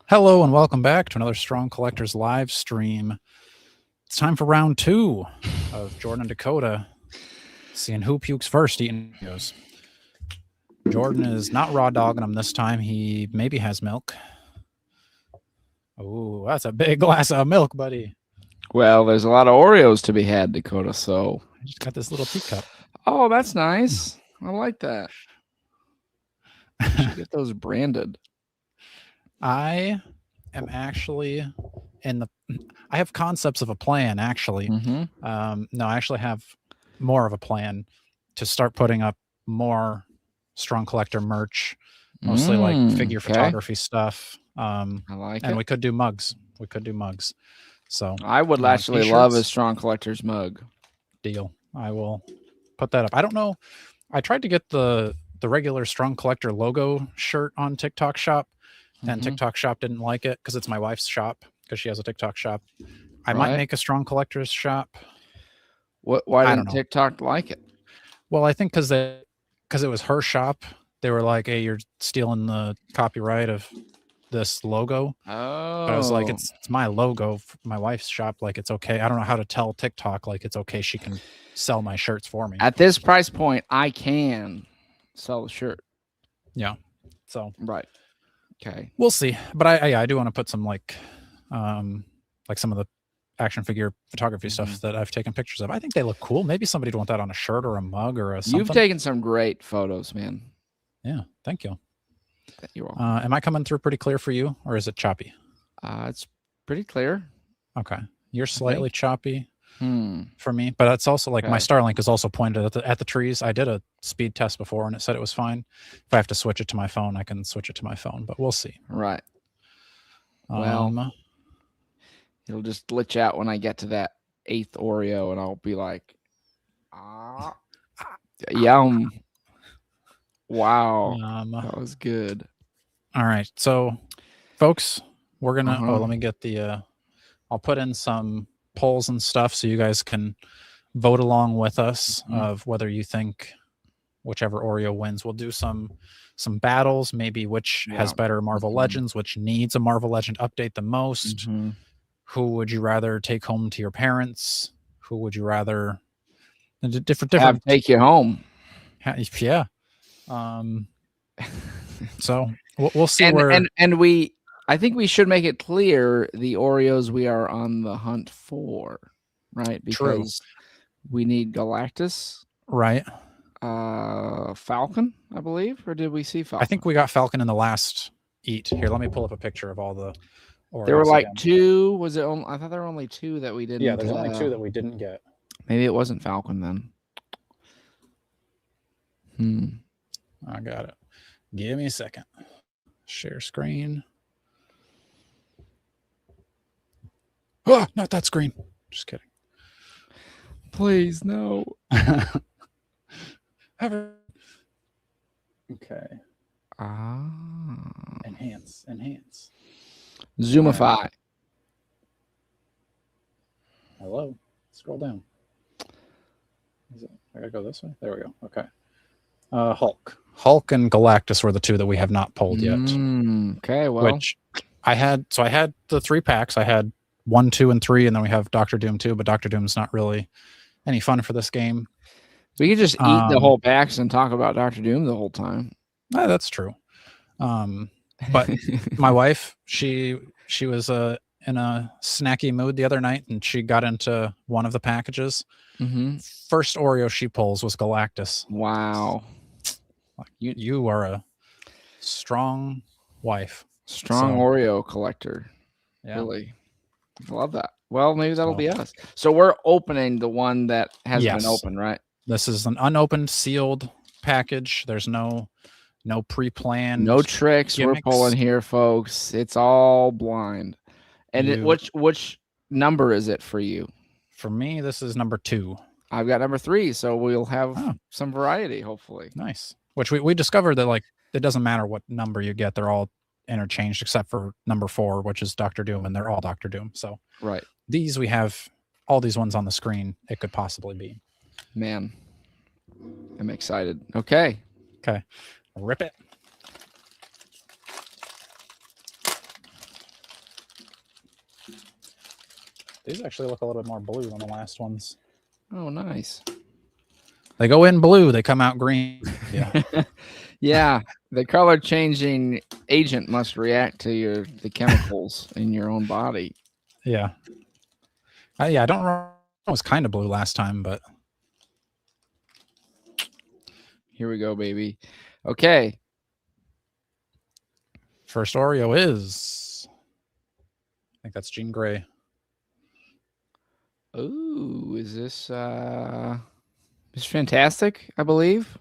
Hello and welcome back to another Strong Collectors live stream. It's time for round 2 of Jordan and Dakota, seeing who pukes first eating Oreos. Jordan is not raw dogging him this time. He maybe has milk. Oh, that's a big glass of milk, buddy. Well, there's a lot of Oreos to be had, Dakota, so... I just got this little teacup. Oh, that's nice. I like that. You should get those branded. I am actually I have concepts of a plan, actually. Mm-hmm. No, I actually have more of a plan to start putting up more Strong Collector merch, mostly like figure photography stuff. I like and it. we could do mugs. So I would actually love a Strong Collector's mug. Deal. I will put that up. I don't know. I tried to get the regular Strong Collector logo shirt on TikTok Shop, and TikTok Shop didn't like it because it's my wife's shop, because she has a TikTok shop. I might make a Strong Collector's shop. Why didn't TikTok like it? Well, I think because it was her shop. They were like, "Hey, you're stealing the copyright of this logo." Oh. But I was like, it's my logo for my wife's shop. Like, it's okay. I don't know how to tell TikTok, like, it's okay. She can sell my shirts for me. At this price point, I can sell the shirt. Yeah. So. Right. Okay. We'll see. But I do want to put some like some of the action figure photography stuff that I've taken pictures of. I think they look cool. Maybe somebody would want that on a shirt or a mug or a something. You've taken some great photos, man. Yeah. Thank you. You're welcome. Am I coming through pretty clear for you, or is it choppy? It's pretty clear. Okay. You're slightly choppy for me, but it's also like my Starlink is also pointed at the trees. I did a speed test before and it said it was fine. If I have to switch it to my phone, I can switch it to my phone, but we'll see. Right. Well, it'll just glitch out when I get to that 8th Oreo and I'll be like, yum. Wow. That was good. All right. So, folks, we're going to, let me get the, I'll put in some polls and stuff so you guys can vote along with us of whether you think whichever Oreo wins. We'll do some battles, maybe which has better Marvel Legends, which needs a Marvel Legend update the most. Who would you rather take home to your parents? Who would you rather different take you home? Yeah. So we'll see I think we should make it clear the Oreos we are on the hunt for, right? Because we need Galactus, right? Falcon, I believe, or did we see Falcon? I think we got Falcon in the last eat. Here, let me pull up a picture of all the Oreos. There were like 2. Was it? I thought there were only 2 that we didn't. Yeah, there's only 2 that we didn't get. Maybe it wasn't Falcon then. I got it. Give me a second. Share screen. Oh, not that screen. Just kidding. Please, no. Okay. Enhance. Zoomify. Hello. Scroll down. I gotta go this way. There we go. Okay. Hulk and Galactus were the 2 that we have not pulled yet. Okay, well, which I had the 3 packs. I had 1, 2, and 3, and then we have Dr. Doom 2, but Dr. Doom's not really any fun for this game. We could just eat the whole packs and talk about Dr. Doom the whole time. That's true. But my wife, she was in a snacky mood the other night, and she got into one of the packages. First Oreo she pulls was Galactus. Wow. You are a strong wife. Strong Oreo collector. Yeah. Really. I love that. Well, maybe that'll be us. So we're opening the one that has been opened, right? This is an unopened, sealed package. There's no pre-planned. No tricks gimmicks. We're pulling here, folks. It's all blind. And which number is it for you? For me, this is number 2. I've got number 3, so we'll have some variety, hopefully. Nice. Which we discovered that, like, it doesn't matter what number you get. They're all interchanged except for number 4, which is Dr. Doom, and they're all Dr. Doom. So these, we have all these ones on the screen it could possibly be. Man, I'm excited. Okay. Rip it. These actually look a little bit more blue than the last ones. Oh, nice. They go in blue, they come out green. Yeah. Yeah, the color changing agent must react to the chemicals in your own body. Yeah. Yeah, I don't remember. It was kind of blue last time, but here we go, baby. Okay. First Oreo is, I think that's Jean Grey. Ooh, is this It's Fantastic, I believe.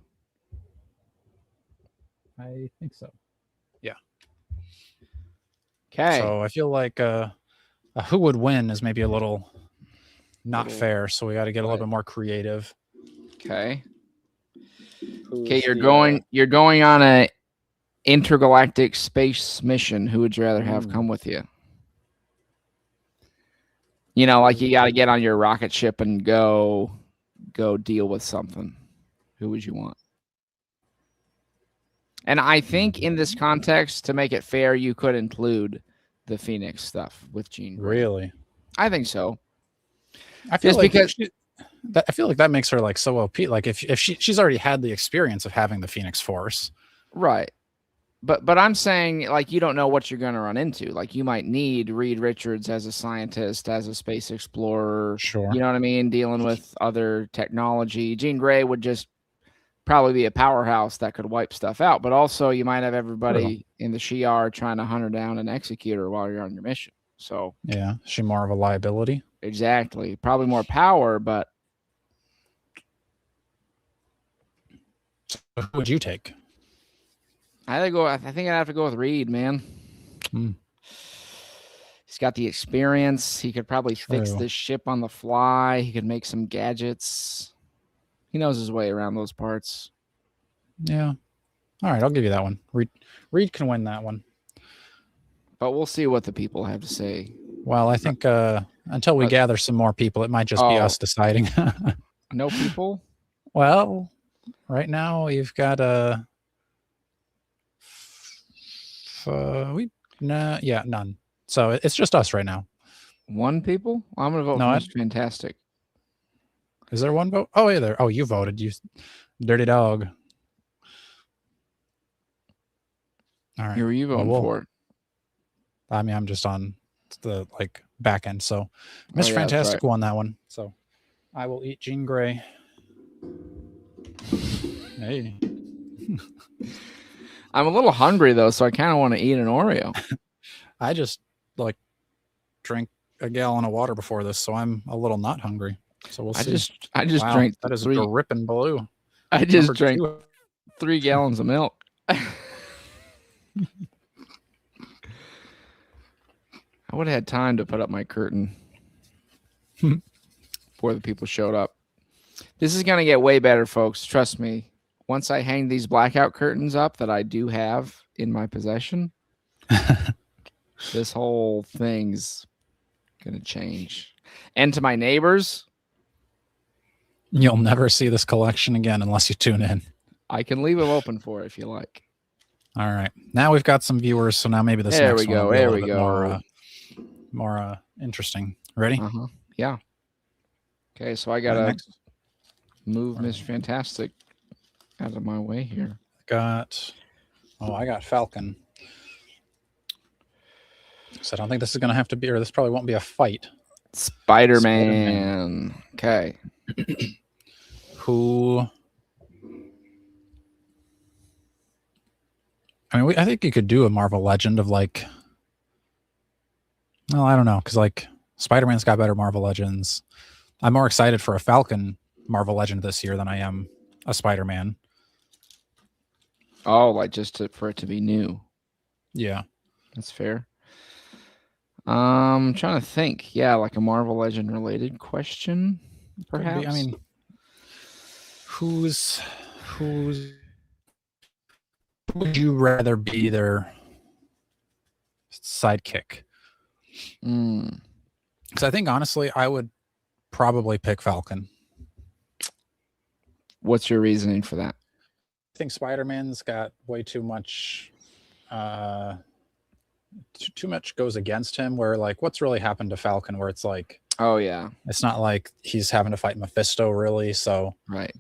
I think so. Yeah. Okay. So I feel like who would win is maybe a little not fair. So we got to get a little bit more creative. Okay. Okay, you're going on a intergalactic space mission. Who would you rather have come with you? You know, like you got to get on your rocket ship and go deal with something. Who would you want? And I think in this context, to make it fair, you could include the Phoenix stuff with Jean Grey. Really? I think so. I feel like because I feel like that makes her like so OP. Like if she's already had the experience of having the Phoenix Force, right? But I'm saying, like, you don't know what you're going to run into. Like, you might need Reed Richards as a scientist, as a space explorer. Sure. You know what I mean? Dealing with other technology. Jean Grey would just probably be a powerhouse that could wipe stuff out. But also, you might have everybody in the Shi'ar trying to hunt her down and execute her while you're on your mission. So yeah, is she more of a liability? Exactly. Probably more power, but. So who would you take? I think I'd have to go with Reed, man. He's got the experience. He could probably fix this ship on the fly. He could make some gadgets. He knows his way around those parts. Yeah. All right, I'll give you that one. Reed can win that one. But we'll see what the people have to say. Well, I think until we gather some more people, it might just be us deciding. No people? Well, right now you've got none. So it's just us right now. One people? Well, I'm gonna vote for Mr. Fantastic. Is there one vote? Oh yeah, there. Oh, you voted. You dirty dog. All right. Who are you voting for? I mean, I'm just on the back end. So Mr. Fantastic won that one. So I will eat Jean Grey. Hey. I'm a little hungry though, so I kind of want to eat an Oreo. I just drank a gallon of water before this, so I'm a little not hungry. So we'll see. I just drank. That is dripping blue. I just drank 3 gallons of milk. I would have had time to put up my curtain before the people showed up. This is going to get way better, folks. Trust me. Once I hang these blackout curtains up that I do have in my possession, this whole thing's going to change. And to my neighbors, you'll never see this collection again unless you tune in. I can leave them open for it if you like. All right. Now we've got some viewers, so now maybe this next one will be a little bit more interesting. Ready? Yeah. Okay, so I got to move Mr. Fantastic out of my way here. I got Falcon. So I don't think this is going to have to be, or this probably won't be a fight. Spider-Man. Okay. Who? I mean, I think you could do a Marvel Legend of well, I don't know, because Spider-Man's got better Marvel Legends. I'm more excited for a Falcon Marvel Legend this year than I am a Spider-Man. Oh, for it to be new. Yeah. That's fair. I'm trying to think. Yeah, like a Marvel Legend related question, perhaps. I mean, who would you rather be their sidekick? Because I think honestly, I would probably pick Falcon. What's your reasoning for that? I think Spider-Man's got way too much. Too much goes against him. Where what's really happened to Falcon? Where it's Oh yeah. It's not like he's having to fight Mephisto really. So right.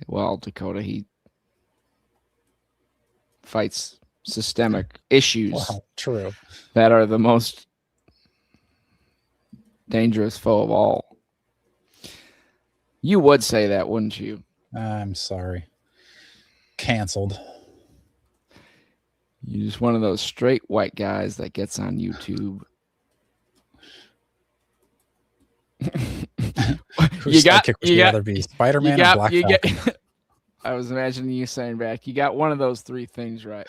Well, Dakota, he fights systemic issues true. that are the most dangerous foe of all. You would say that, wouldn't you? I'm sorry. Canceled. You're just one of those straight white guys that gets on YouTube. Whose sidekick would you rather be, Spider-Man or Black Falcon? I was imagining you saying back, you got one of those three things right.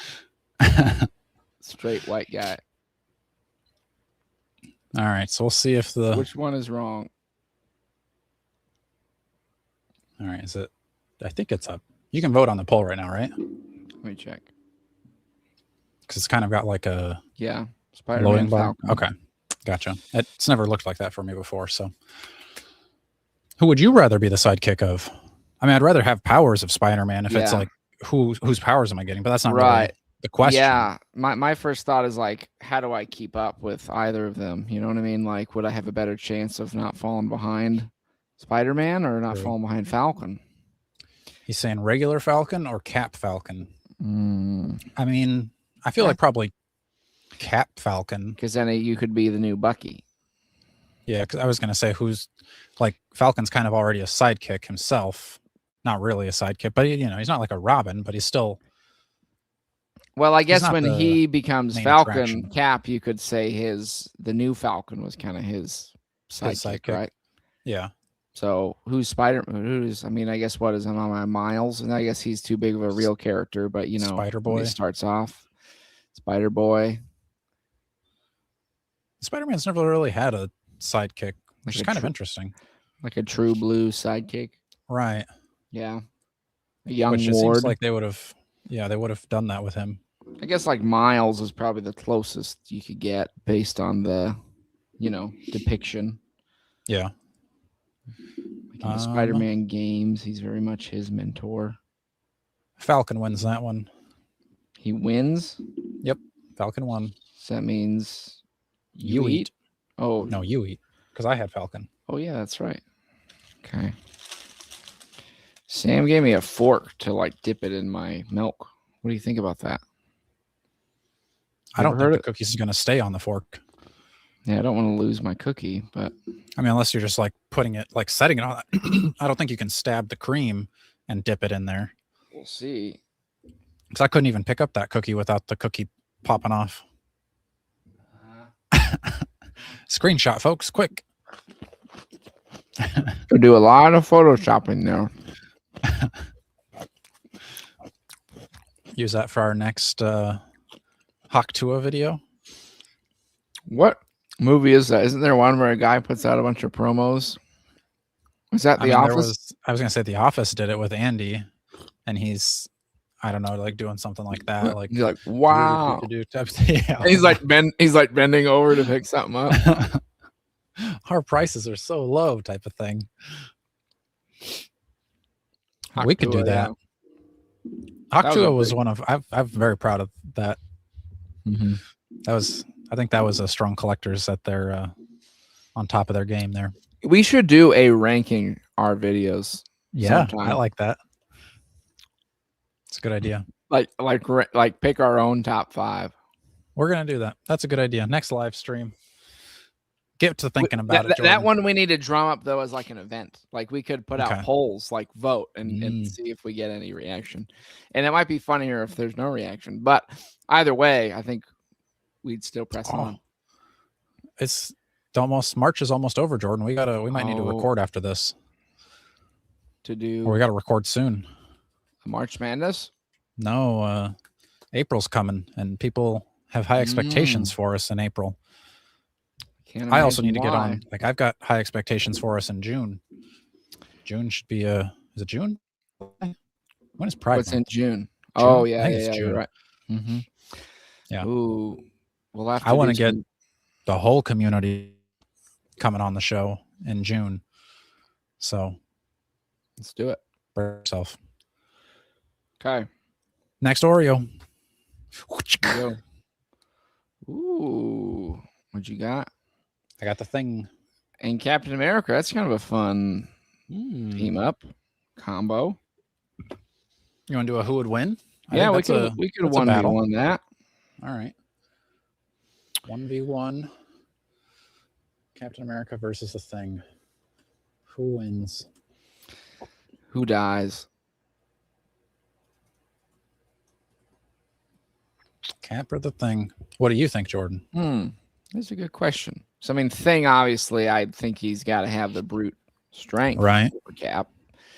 Straight white guy. All right, so we'll see if the... Which one is wrong? All right, is it... I think it's up. You can vote on the poll right now, right? Let me check. Because it's kind of got like a... Yeah, Spider-Man Falcon. Okay, gotcha. It's never looked like that for me before, so... Who would you rather be the sidekick of? I mean, I'd rather have powers of Spider-Man if it's like, whose powers am I getting? But that's not really the question. Yeah, my first thought is like, how do I keep up with either of them? You know what I mean? Like, would I have a better chance of not falling behind Spider-Man or not falling behind Falcon? He's saying regular Falcon or Cap Falcon? I mean, I feel like probably Cap Falcon. Because then you could be the new Bucky. Yeah, because I was going to say who's like Falcon's kind of already a sidekick himself. Not really a sidekick, but you know, he's not like a Robin, but he's still. Well, I guess when he becomes Falcon attraction. Cap, you could say the new Falcon was kind of his sidekick, right? Yeah. So who's Spider-Man? I mean, I guess what is him on my Miles? And I guess he's too big of a real character, but you know, Spider-Boy. He starts off Spider-Boy. Spider-Man's never really had a sidekick, which is kind of interesting. Like a true blue sidekick. Right. Yeah. A young Which Ward. It seems like they would have done that with him. I guess like Miles is probably the closest you could get based on the, depiction. Yeah. Like in the Spider-Man games, he's very much his mentor. Falcon wins that one. He wins? Yep. Falcon won. So that means you eat. Oh. No, you eat. Because I had Falcon. Oh, yeah, that's right. Okay. Sam gave me a fork to like dip it in my milk. What do you think about that? I don't think the cookies is going to stay on the fork. Yeah, I don't want to lose my cookie, but I mean, unless you're just like putting it, like setting it on. I don't think you can stab the cream and dip it in there. We'll see. Because I couldn't even pick up that cookie without the cookie popping off. Screenshot, folks, quick. We do a lot of photoshopping there. Use that for our next Hawk Tua video. What movie is that? Isn't there one where a guy puts out a bunch of promos? Is that The Office? I was going to say The Office did it with Andy, and he's, I don't know, like doing something like that. Like he's like, wow. Yeah. He's like bending over to pick something up. Our prices are so low, type of thing. We could do that. Hawk Tua was one of. I'm very proud of that. Mm-hmm. I think that was a strong collectors at their on top of their game there. We should do a ranking our videos. Yeah, sometime. I like that. It's a good idea. Like pick our own top 5. We're gonna do that. That's a good idea. Next live stream. Get to thinking about it. That one we need to drum up though as like an event. Like we could put out polls, like vote and see if we get any reaction. And it might be funnier if there's no reaction. But either way, I think we'd still press on. It's almost March is almost over, Jordan. We might need to record after this. To do or we gotta record soon. March Madness? No, April's coming and people have high expectations for us in April. I also need to get on. Like I've got high expectations for us in June. June should be is it June? When is Pride? What's in June? June? Oh yeah, I think it's June. You're right. Mm-hmm. Yeah. Ooh, we'll have to. I want to get the whole community coming on the show in June. So let's do it. For yourself. Okay. Next Oreo. Ooh, what you got? I got the Thing. And Captain America. That's kind of a fun team up combo. You want to do a who would win? Yeah, we could 1v1 that. All right. 1v1. Captain America versus the Thing. Who wins? Who dies? Cap or the Thing? What do you think, Jordan? That's a good question. So, I mean, Thing, obviously, I think he's got to have the brute strength. Right. For Cap.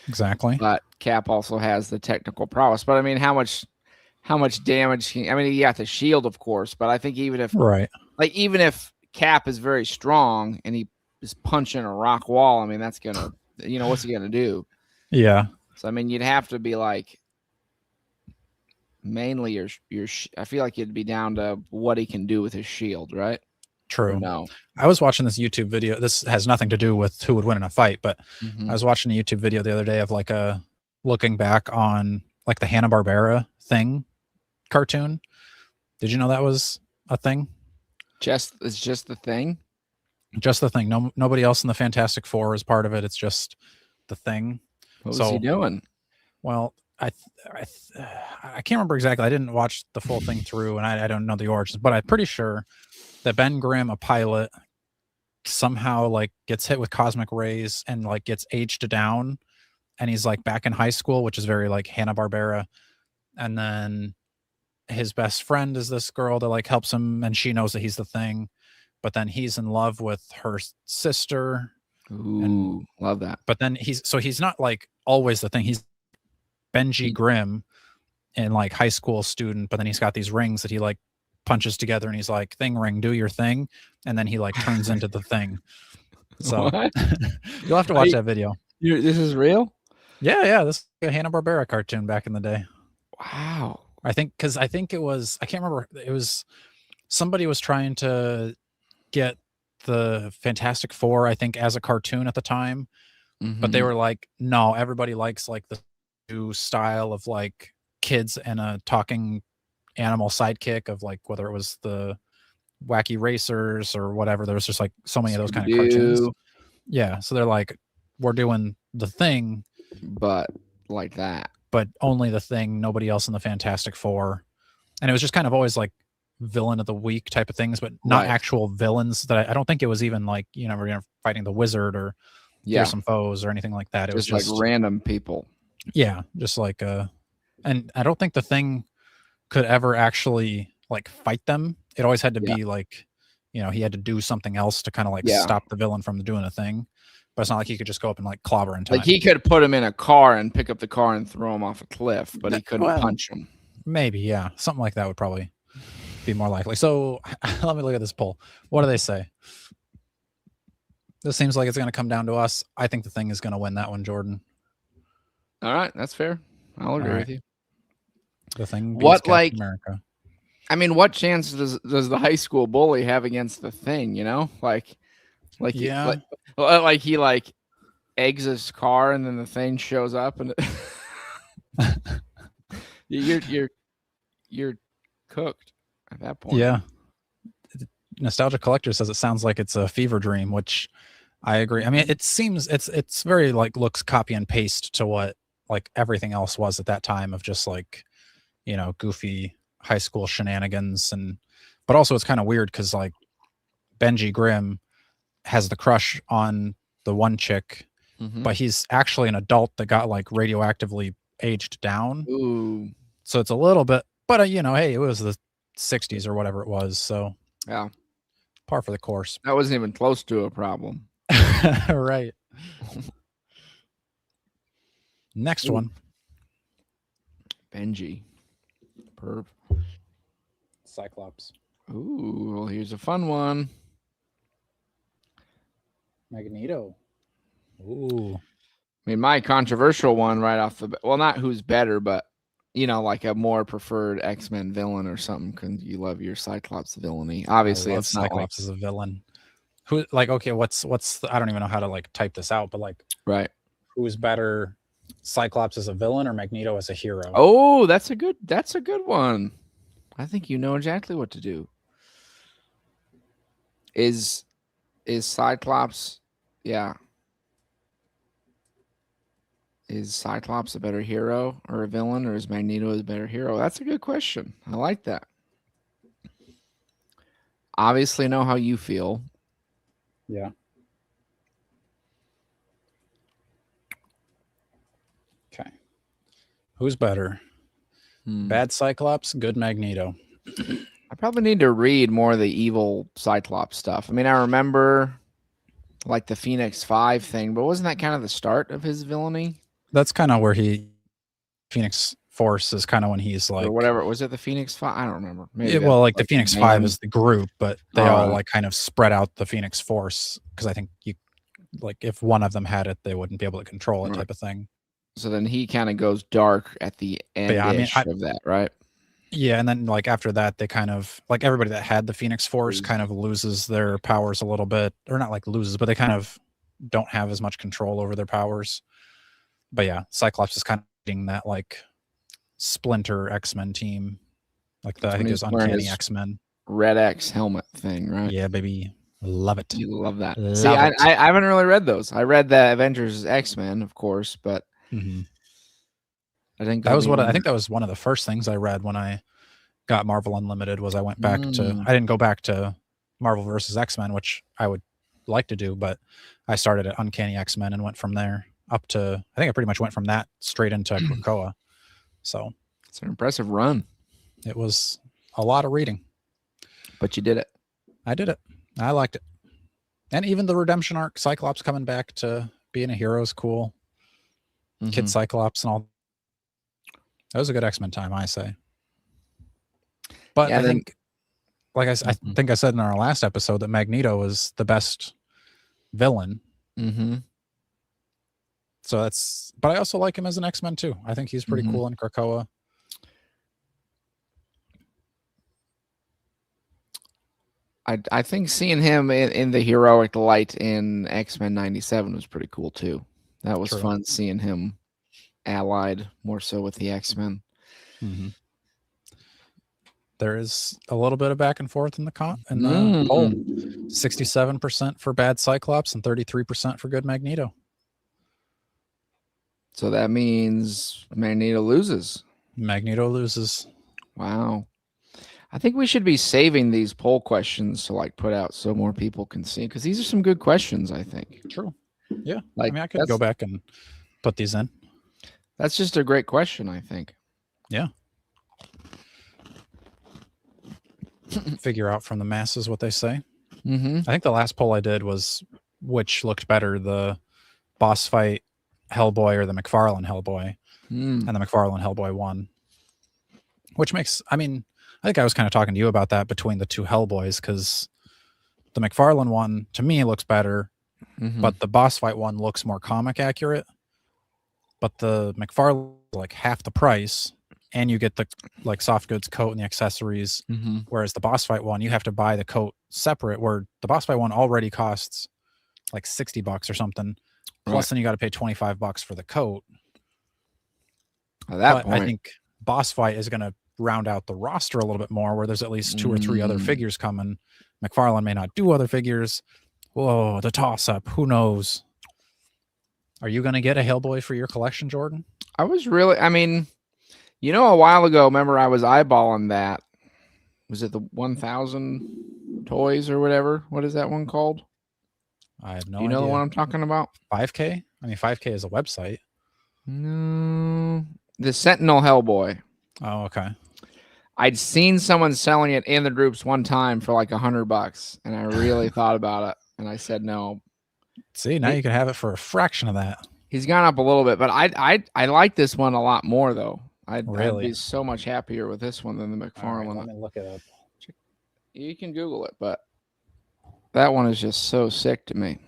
Exactly. But Cap also has the technical prowess. But, I mean, how much damage he got the shield, of course. But I think even if Cap is very strong and he is punching a rock wall, I mean, that's going to, what's he going to do? Yeah. So, I mean, you'd have to be like, mainly I feel like it'd be down to what he can do with his shield, right? True. No. I was watching this YouTube video. This has nothing to do with who would win in a fight, but I was watching a YouTube video the other day of like looking back on like the Hanna-Barbera Thing cartoon. Did you know that was a thing? It's just the Thing? Just the Thing. No, nobody else in the Fantastic Four is part of it. It's just the Thing. What was he doing? Well, I can't remember exactly. I didn't watch the full thing through, and I don't know the origins, but I'm pretty sure that Ben Grimm, a pilot, somehow like gets hit with cosmic rays and like gets aged down, and he's like back in high school, which is very like Hanna-Barbera. And then his best friend is this girl that like helps him, and she knows that he's the Thing, but then he's in love with her sister. Ooh, love that. But then he's not like always the Thing. He's Benji Grimm and like high school student, but then he's got these rings that he like punches together and he's like, Thing ring, do your thing. And then he like turns into the Thing. So you'll have to watch that video. This is real? Yeah. This is a Hanna-Barbera cartoon back in the day. Wow. I think it was, I can't remember. It was somebody was trying to get the Fantastic Four, I think, as a cartoon at the time, but they were like, no, everybody likes like the new style of like kids and a talking animal sidekick of like whether it was the Wacky Racers or whatever. There was just like so many of those kind of cartoons. Yeah, so they're like, we're doing the Thing, but like that, but only the Thing, nobody else in the Fantastic Four. And it was just kind of always like villain of the week type of things, but not actual villains. That I don't think it was even like we're fighting the Wizard or some foes or anything like that. It was just like random people. Yeah, just like and I don't think the Thing could ever actually like fight them. It always had to be like, he had to do something else to kind of like stop the villain from doing a thing. But it's not like he could just go up and like clobber in time. Like he could put him in a car and pick up the car and throw him off a cliff, but he couldn't punch him. Maybe, yeah. Something like that would probably be more likely. So let me look at this poll. What do they say? This seems like it's going to come down to us. I think the Thing is going to win that one, Jordan. All right, that's fair. I'll agree with you. The Thing beats Captain America. I mean, what chance does the high school bully have against the Thing? He eggs his car and then the Thing shows up and you're cooked at that point. Yeah. Nostalgia Collector says it sounds like it's a fever dream, which I agree. I mean, it seems it's very like looks copy and paste to what like everything else was at that time of just like, goofy high school shenanigans. But also it's kind of weird because like Benji Grimm has the crush on the one chick, but he's actually an adult that got like radioactively aged down. Ooh. So it's a little bit, but hey, it was the 60s or whatever it was. So yeah, par for the course. That wasn't even close to a problem. Right. Next one. Benji. Perv. Cyclops. Ooh, well, here's a fun one. Magneto. Ooh. I mean, my controversial one right off the bat. Well, not who's better, but like a more preferred X-Men villain or something. Because you love your Cyclops villainy. Obviously, it's not Cyclops is a villain. Who like okay? What's I don't even know how to like type this out, but like who's better? Cyclops as a villain or Magneto as a hero? Oh, that's a good one. I think you know exactly what to do. Is Is Cyclops, yeah. Is Cyclops a better hero or a villain, or is Magneto a better hero? That's a good question. I like that. Obviously know how you feel. Yeah. Okay. Who's better? Bad Cyclops, good Magneto. I probably need to read more of the evil Cyclops stuff. I mean, I remember like the Phoenix 5 thing, but wasn't that kind of the start of his villainy? That's kind of where Phoenix Force is kind of when he's like, or whatever. Was it the Phoenix 5? I don't remember. Maybe well, like the like Phoenix 5 is the group, but they all like kind of spread out the Phoenix Force because I think you like if one of them had it, they wouldn't be able to control it type of thing. So then he kind of goes dark at the end of that, right? Yeah, and then like after that, they kind of like everybody that had the Phoenix Force kind of loses their powers a little bit, or not like loses, but they kind of don't have as much control over their powers. But yeah, Cyclops is kind of getting that like Splinter X-Men team, like the I think it was Uncanny X-Men Red X helmet thing, right? Yeah, baby, love it. You love that. See, I haven't really read those. I read the Avengers X-Men, of course, but I think that was what I think that was one of the first things I read when I got Marvel Unlimited. Was I went back to I didn't go back to Marvel versus X-Men, which I would like to do, but I started at Uncanny X-Men and went from there up to I think I pretty much went from that straight into Krakoa. So it's an impressive run. It was a lot of reading, but you did it. I did it. I liked it, and even the redemption arc, Cyclops coming back to being a hero is cool. Kid Cyclops and all. That was a good X-Men time, I say. But I think, like I think I said in our last episode, that Magneto was the best villain. So that's, but I also like him as an X-Men too. I think he's pretty cool in Krakoa. I think seeing him in the heroic light in X-Men 97 was pretty cool too. That was fun seeing him allied more so with the X-Men. There is a little bit of back and forth in the poll. 67% for bad Cyclops and 33% for good Magneto. So that means Magneto loses. Magneto loses. Wow. I think we should be saving these poll questions to like put out so more people can see, because these are some good questions, I think. True. Yeah. Like, I mean, I could go back and put these in. That's just a great question, I think. Yeah. Figure out from the masses what they say. I think the last poll I did was which looked better, the boss fight Hellboy or the McFarlane Hellboy. And the McFarlane Hellboy won. Which makes, I mean, I think I was kind of talking to you about that between the two Hellboys, because the McFarlane one to me looks better, but the boss fight one looks more comic accurate. But the McFarlane like half the price, and you get the like soft goods coat and the accessories. Whereas the boss fight one, you have to buy the coat separate, where the boss fight one already costs like $60 or something. Plus then you got to pay $25 for the coat. At that point, I think boss fight is going to round out the roster a little bit more, where there's at least 2 or 3 other figures coming. McFarlane may not do other figures. Whoa, the toss up. Who knows? Are you going to get a Hellboy for your collection, Jordan? I was really, I mean, you know, a while ago, remember I was eyeballing that. Was it the 1,000 toys or whatever? What is that one called? I have no idea. Do you know the one I'm talking about? 5K? I mean, 5K is a website. No. The Sentinel Hellboy. Oh, okay. I'd seen someone selling it in the groups one time for like $100, and I really thought about it, and I said no. See, now you can have it for a fraction of that. He's gone up a little bit, but I like this one a lot more though. I'd be so much happier with this one than the McFarlane one. Let me look it up. You can Google it, but that one is just so sick to me.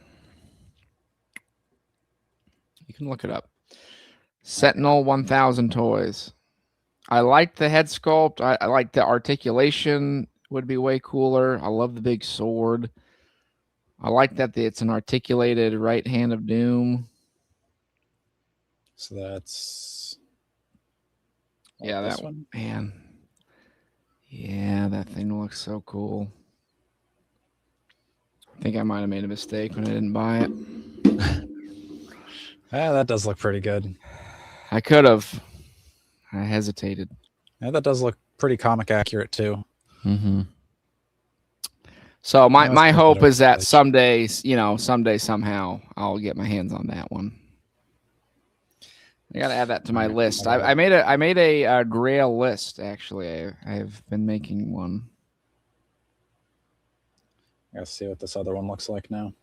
You can look it up. Sentinel 1,000 toys. I like the head sculpt. I like the articulation. Would be way cooler. I love the big sword. I like that it's an articulated right hand of doom. So that's that one, man. Yeah, that thing looks so cool. think I might have made a mistake when I didn't buy it. Yeah, that does look pretty good. I could have. I hesitated. Yeah, that does look pretty comic accurate too. Mm-hmm. So my hope is that someday, somehow, I'll get my hands on that one. I gotta add that to my list. I made a Grail list actually. I've been making one. I gotta see what this other one looks like now.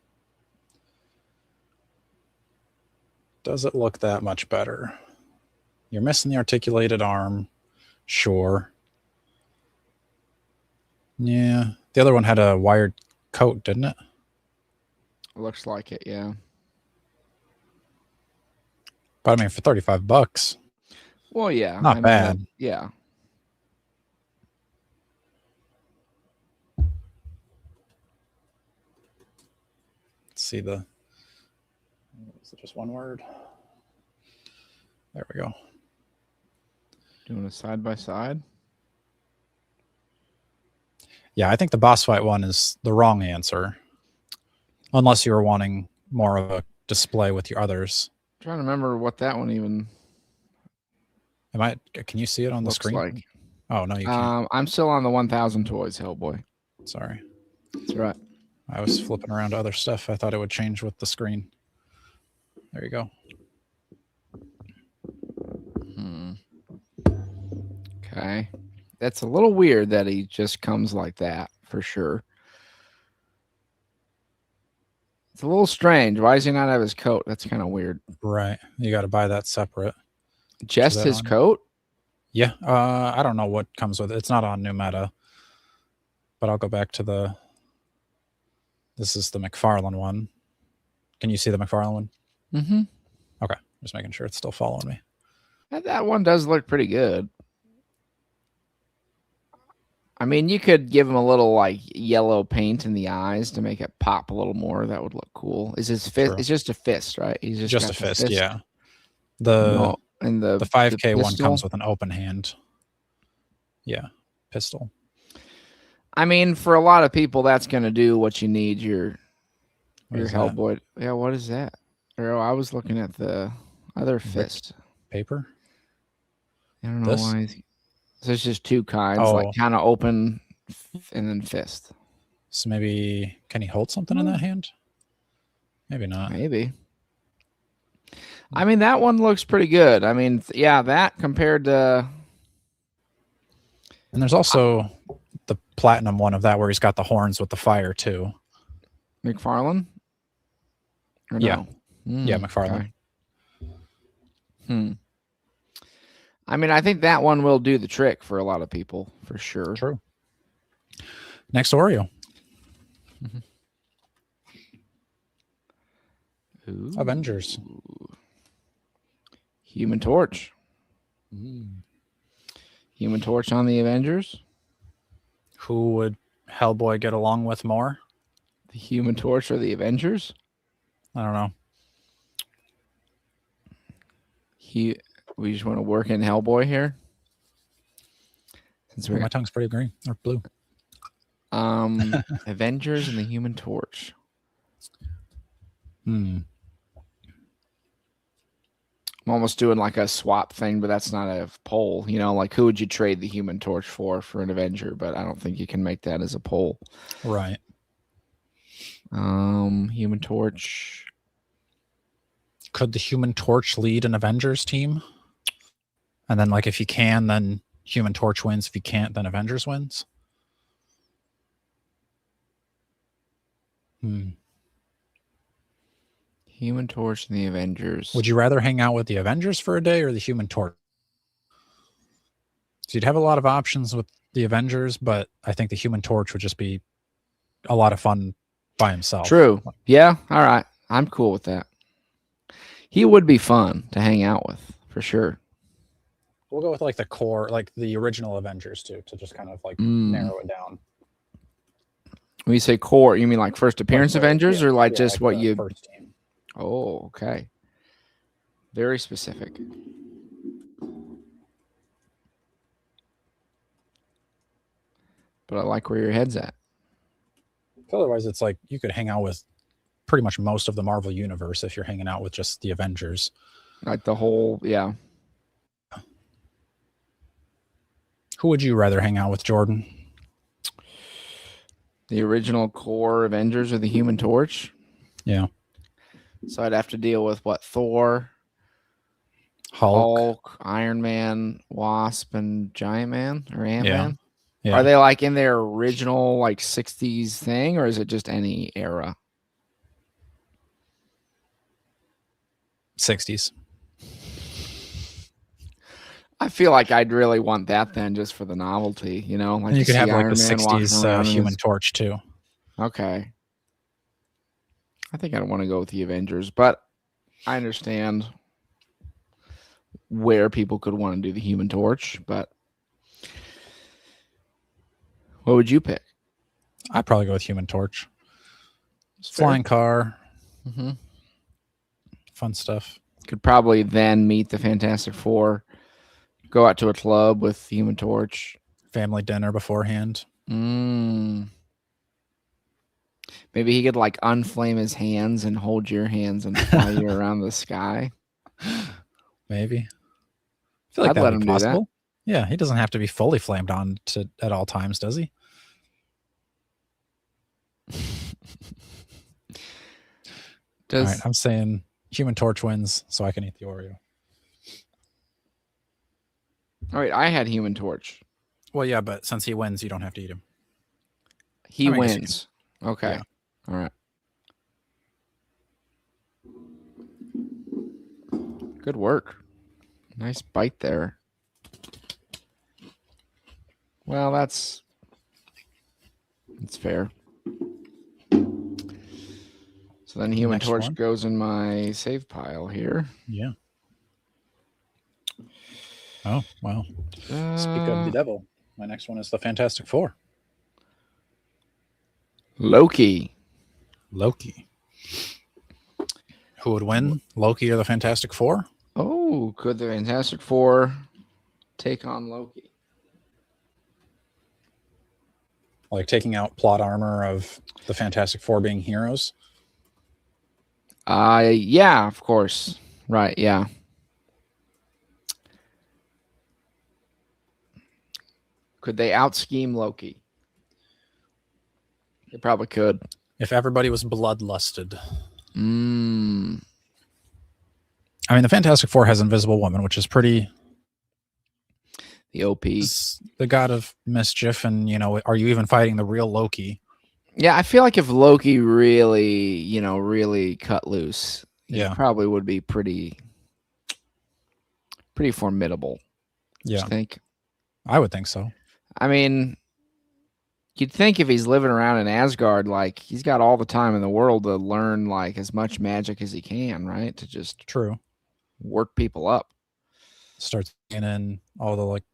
Does it look that much better? You're missing the articulated arm. Sure. Yeah. The other one had a wired coat, didn't it? Looks like it, yeah. But I mean, for $35. Well, yeah. Not bad. Yeah. Let's see is it just one word? There we go. Doing a side by side. Yeah, I think the boss fight one is the wrong answer. Unless you were wanting more of a display with your others. I'm trying to remember what that one even. Can you see it on the screen? Like. Oh, no, you can't. I'm still on the 1,000 toys, Hellboy. Sorry. That's right. I was flipping around to other stuff. I thought it would change with the screen. There you go. Okay. That's a little weird that he just comes like that, for sure. It's a little strange. Why does he not have his coat? That's kind of weird. Right. You got to buy that separate. Just his coat? Yeah. I don't know what comes with it. It's not on New Meta. But I'll go back to this is the McFarlane one. Can you see the McFarlane one? Mm-hmm. Okay. Just making sure it's still following me. That one does look pretty good. I mean, you could give him a little like yellow paint in the eyes to make it pop a little more. That would look cool. Is his fist? True. It's just a fist, right? He's just a fist. Yeah. The 5K one comes with an open hand. Yeah, pistol. I mean, for a lot of people, that's going to do what you need. Your Hellboy. Yeah, what is that? Or I was looking at the other fist. Paper. I don't know why. So it's just two kinds, like kind of open and then fist. So maybe, can he hold something in that hand? Maybe not. Maybe. I mean, that one looks pretty good. I mean, yeah, that compared to. And there's also the platinum one of that where he's got the horns with the fire too. McFarlane? Or yeah. No? Yeah, McFarlane. Okay. I mean, I think that one will do the trick for a lot of people, for sure. True. Next, Oreo. Ooh. Avengers. Human Torch. Human Torch on the Avengers. Who would Hellboy get along with more? The Human Torch or the Avengers? I don't know. We just want to work in Hellboy here. Since my tongue's pretty green or blue. Avengers and the Human Torch. I'm almost doing like a swap thing, but that's not a poll. You know, like who would you trade the Human Torch for an Avenger? But I don't think you can make that as a poll. Right. Human Torch. Could the Human Torch lead an Avengers team? And then, like, if he can, then Human Torch wins. If he can't, then Avengers wins. Human Torch and the Avengers. Would you rather hang out with the Avengers for a day or the Human Torch? So you'd have a lot of options with the Avengers, but I think the Human Torch would just be a lot of fun by himself. True. Yeah. All right. I'm cool with that. He would be fun to hang out with, for sure. We'll go with like the core, like the original Avengers too, to just kind of like narrow it down. When you say core, you mean like first appearance Avengers, or like just what you first team? Oh, okay. Very specific. But I like where your head's at. Otherwise, it's like you could hang out with pretty much most of the Marvel universe if you're hanging out with just the Avengers. Like the whole, yeah. Who would you rather hang out with, Jordan? The original core Avengers or the Human Torch? Yeah. So I'd have to deal with what? Thor, Hulk, Iron Man, Wasp, and Giant Man or Ant-Man? Yeah. Are they like in their original like 60s thing, or is it just any era? 60s. I feel like I'd really want that then, just for the novelty, you know. Like And you could have like Iron the Man 60s Human Torch too. Okay. I think I'd want to go with the Avengers, but I understand where people could want to do the Human Torch. But what would you pick? I'd probably go with Human Torch. Flying car. Mm-hmm. Fun stuff. Could probably then meet the Fantastic Four, go out to a club with the Human Torch. Family dinner beforehand. Maybe he could like unflame his hands and hold your hands and fly you around the sky. Maybe. I feel like I'd let that'd him be do possible. Yeah, he doesn't have to be fully flamed on at all times, does he? All right, I'm saying Human Torch wins, so I can eat the Oreo. All right, I had Human Torch. Well, yeah, but since he wins, you don't have to eat him. He wins. Okay. Yeah. All right. Good work. Nice bite there. Well, that's fair. So then Human Torch goes in my save pile here. Yeah. Oh, well. Speak of the devil. My next one is the Fantastic Four. Loki. Who would win, Loki or the Fantastic Four? Oh, could the Fantastic Four take on Loki? Like taking out plot armor of the Fantastic Four being heroes? Yeah, of course. Right, yeah. Could they out-scheme Loki? They probably could. If everybody was bloodlusted. I mean, the Fantastic Four has Invisible Woman, which is pretty... The OP. The god of mischief, and, are you even fighting the real Loki? Yeah, I feel like if Loki really, really cut loose, he probably would be pretty formidable. Yeah. You think? I would think so. I mean, you'd think if he's living around in Asgard, like, he's got all the time in the world to learn, like, as much magic as he can, right? To just work people up. Starts getting in all the, like,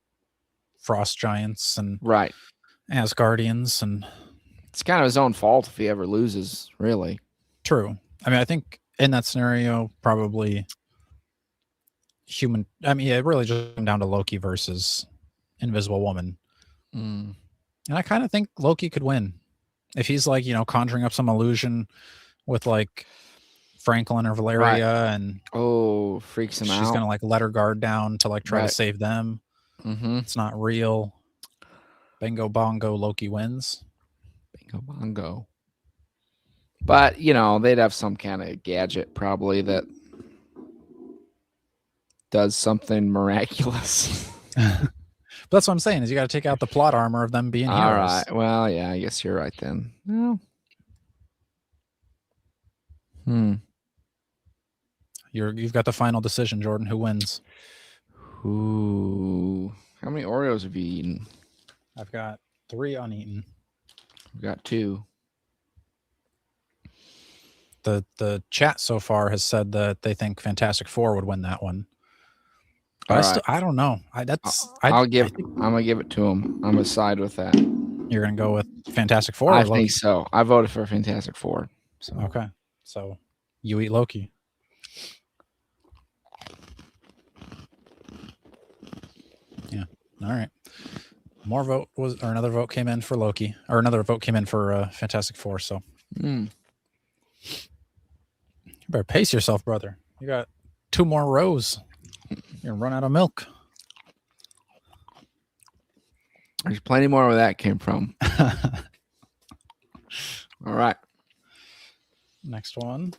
frost giants and Asgardians, and it's kind of his own fault if he ever loses, really. True. I mean, I think in that scenario, probably it really just came down to Loki versus Invisible Woman. And I kind of think Loki could win if he's like, conjuring up some illusion with like Franklin or Valeria, and freaks him out. She's gonna like let her guard down to like try to save them. It's not real. Bingo bongo, Loki wins. Bingo bongo. But they'd have some kind of gadget probably that does something miraculous. But that's what I'm saying, is you got to take out the plot armor of them being heroes. All right. Well, yeah, I guess you're right then. Well, You've got the final decision, Jordan. Who wins? Ooh. How many Oreos have you eaten? I've got 3 uneaten. I've got 2. The chat so far has said that they think Fantastic Four would win that one. But I don't know. I'm gonna give it to him. I'm gonna side with that. You're gonna go with Fantastic Four? I think so. I voted for Fantastic Four. So. Okay. So you eat Loki. Yeah. All right. another vote came in for Loki, or another vote came in for Fantastic Four. So you better pace yourself, brother. You got 2 more rows. You're gonna run out of milk. There's plenty more where that came from. All right. Next one.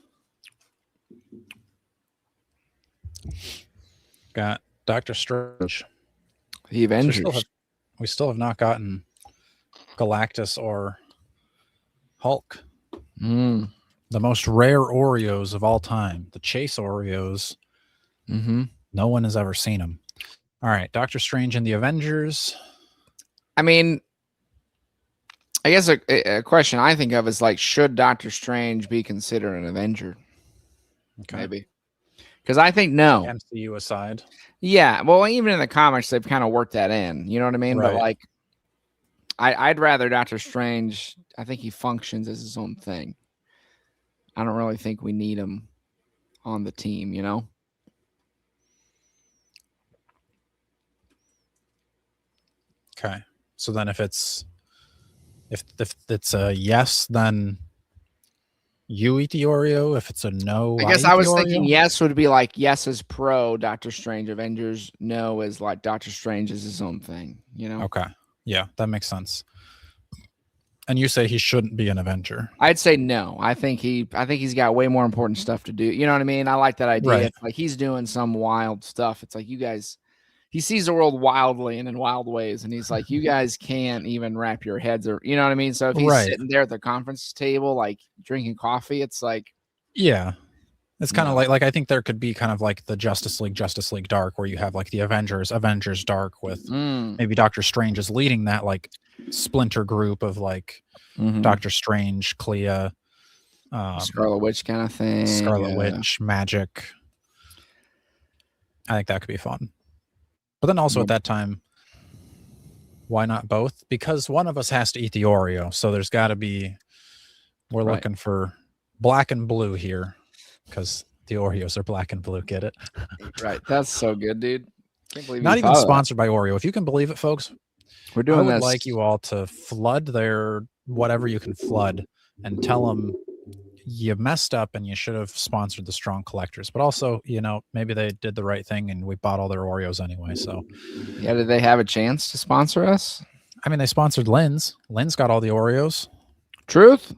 Got Doctor Strange. The Avengers. So we still have not gotten Galactus or Hulk. The most rare Oreos of all time. The Chase Oreos. No one has ever seen them. All right. Doctor Strange and the Avengers. I mean, I guess a question I think of is like, should Doctor Strange be considered an Avenger? Okay. Maybe. Because I think no. MCU aside. Yeah. Well, even in the comics, they've kind of worked that in. You know what I mean? Right. But like, I'd rather Doctor Strange. I think he functions as his own thing. I don't really think we need him on the team, you know? Okay. So then if it's a yes, then you eat the Oreo. If it's a no, I guess eat I was the thinking Oreo. yes would be like yes is pro Doctor Strange. Avengers no is like Doctor Strange is his own thing, you know? Okay. Yeah, that makes sense. And you say he shouldn't be an Avenger. I'd say no. I think he's got way more important stuff to do. You know what I mean? I like that idea. Right. It's like he's doing some wild stuff. It's like you guys, he sees the world wildly and in wild ways, and he's like, you guys can't even wrap your heads or you know what I mean? So if he's sitting there at the conference table, like drinking coffee, it's like, yeah. It's kind of like I think there could be kind of like the Justice League Dark, where you have like the Avengers Dark with maybe Doctor Strange is leading that like splinter group of like Doctor Strange, Clea, Scarlet Witch kind of thing. Scarlet Witch, Magic. I think that could be fun. But then also at that time, why not both? Because one of us has to eat the Oreo. So there's got to be, we're looking for black and blue here. Because the Oreos are black and blue. Get it? Right. That's so good, dude. Can't believe not even sponsored by Oreo. If you can believe it, folks, we're doing I would like you all to flood their whatever you can flood and tell them you messed up and you should have sponsored the Strong Collectors. But also, you know, maybe they did the right thing and we bought all their Oreos anyway. So, yeah, did they have a chance to sponsor us? I mean, they sponsored Lynn's. Lynn's got all the Oreos. Truth?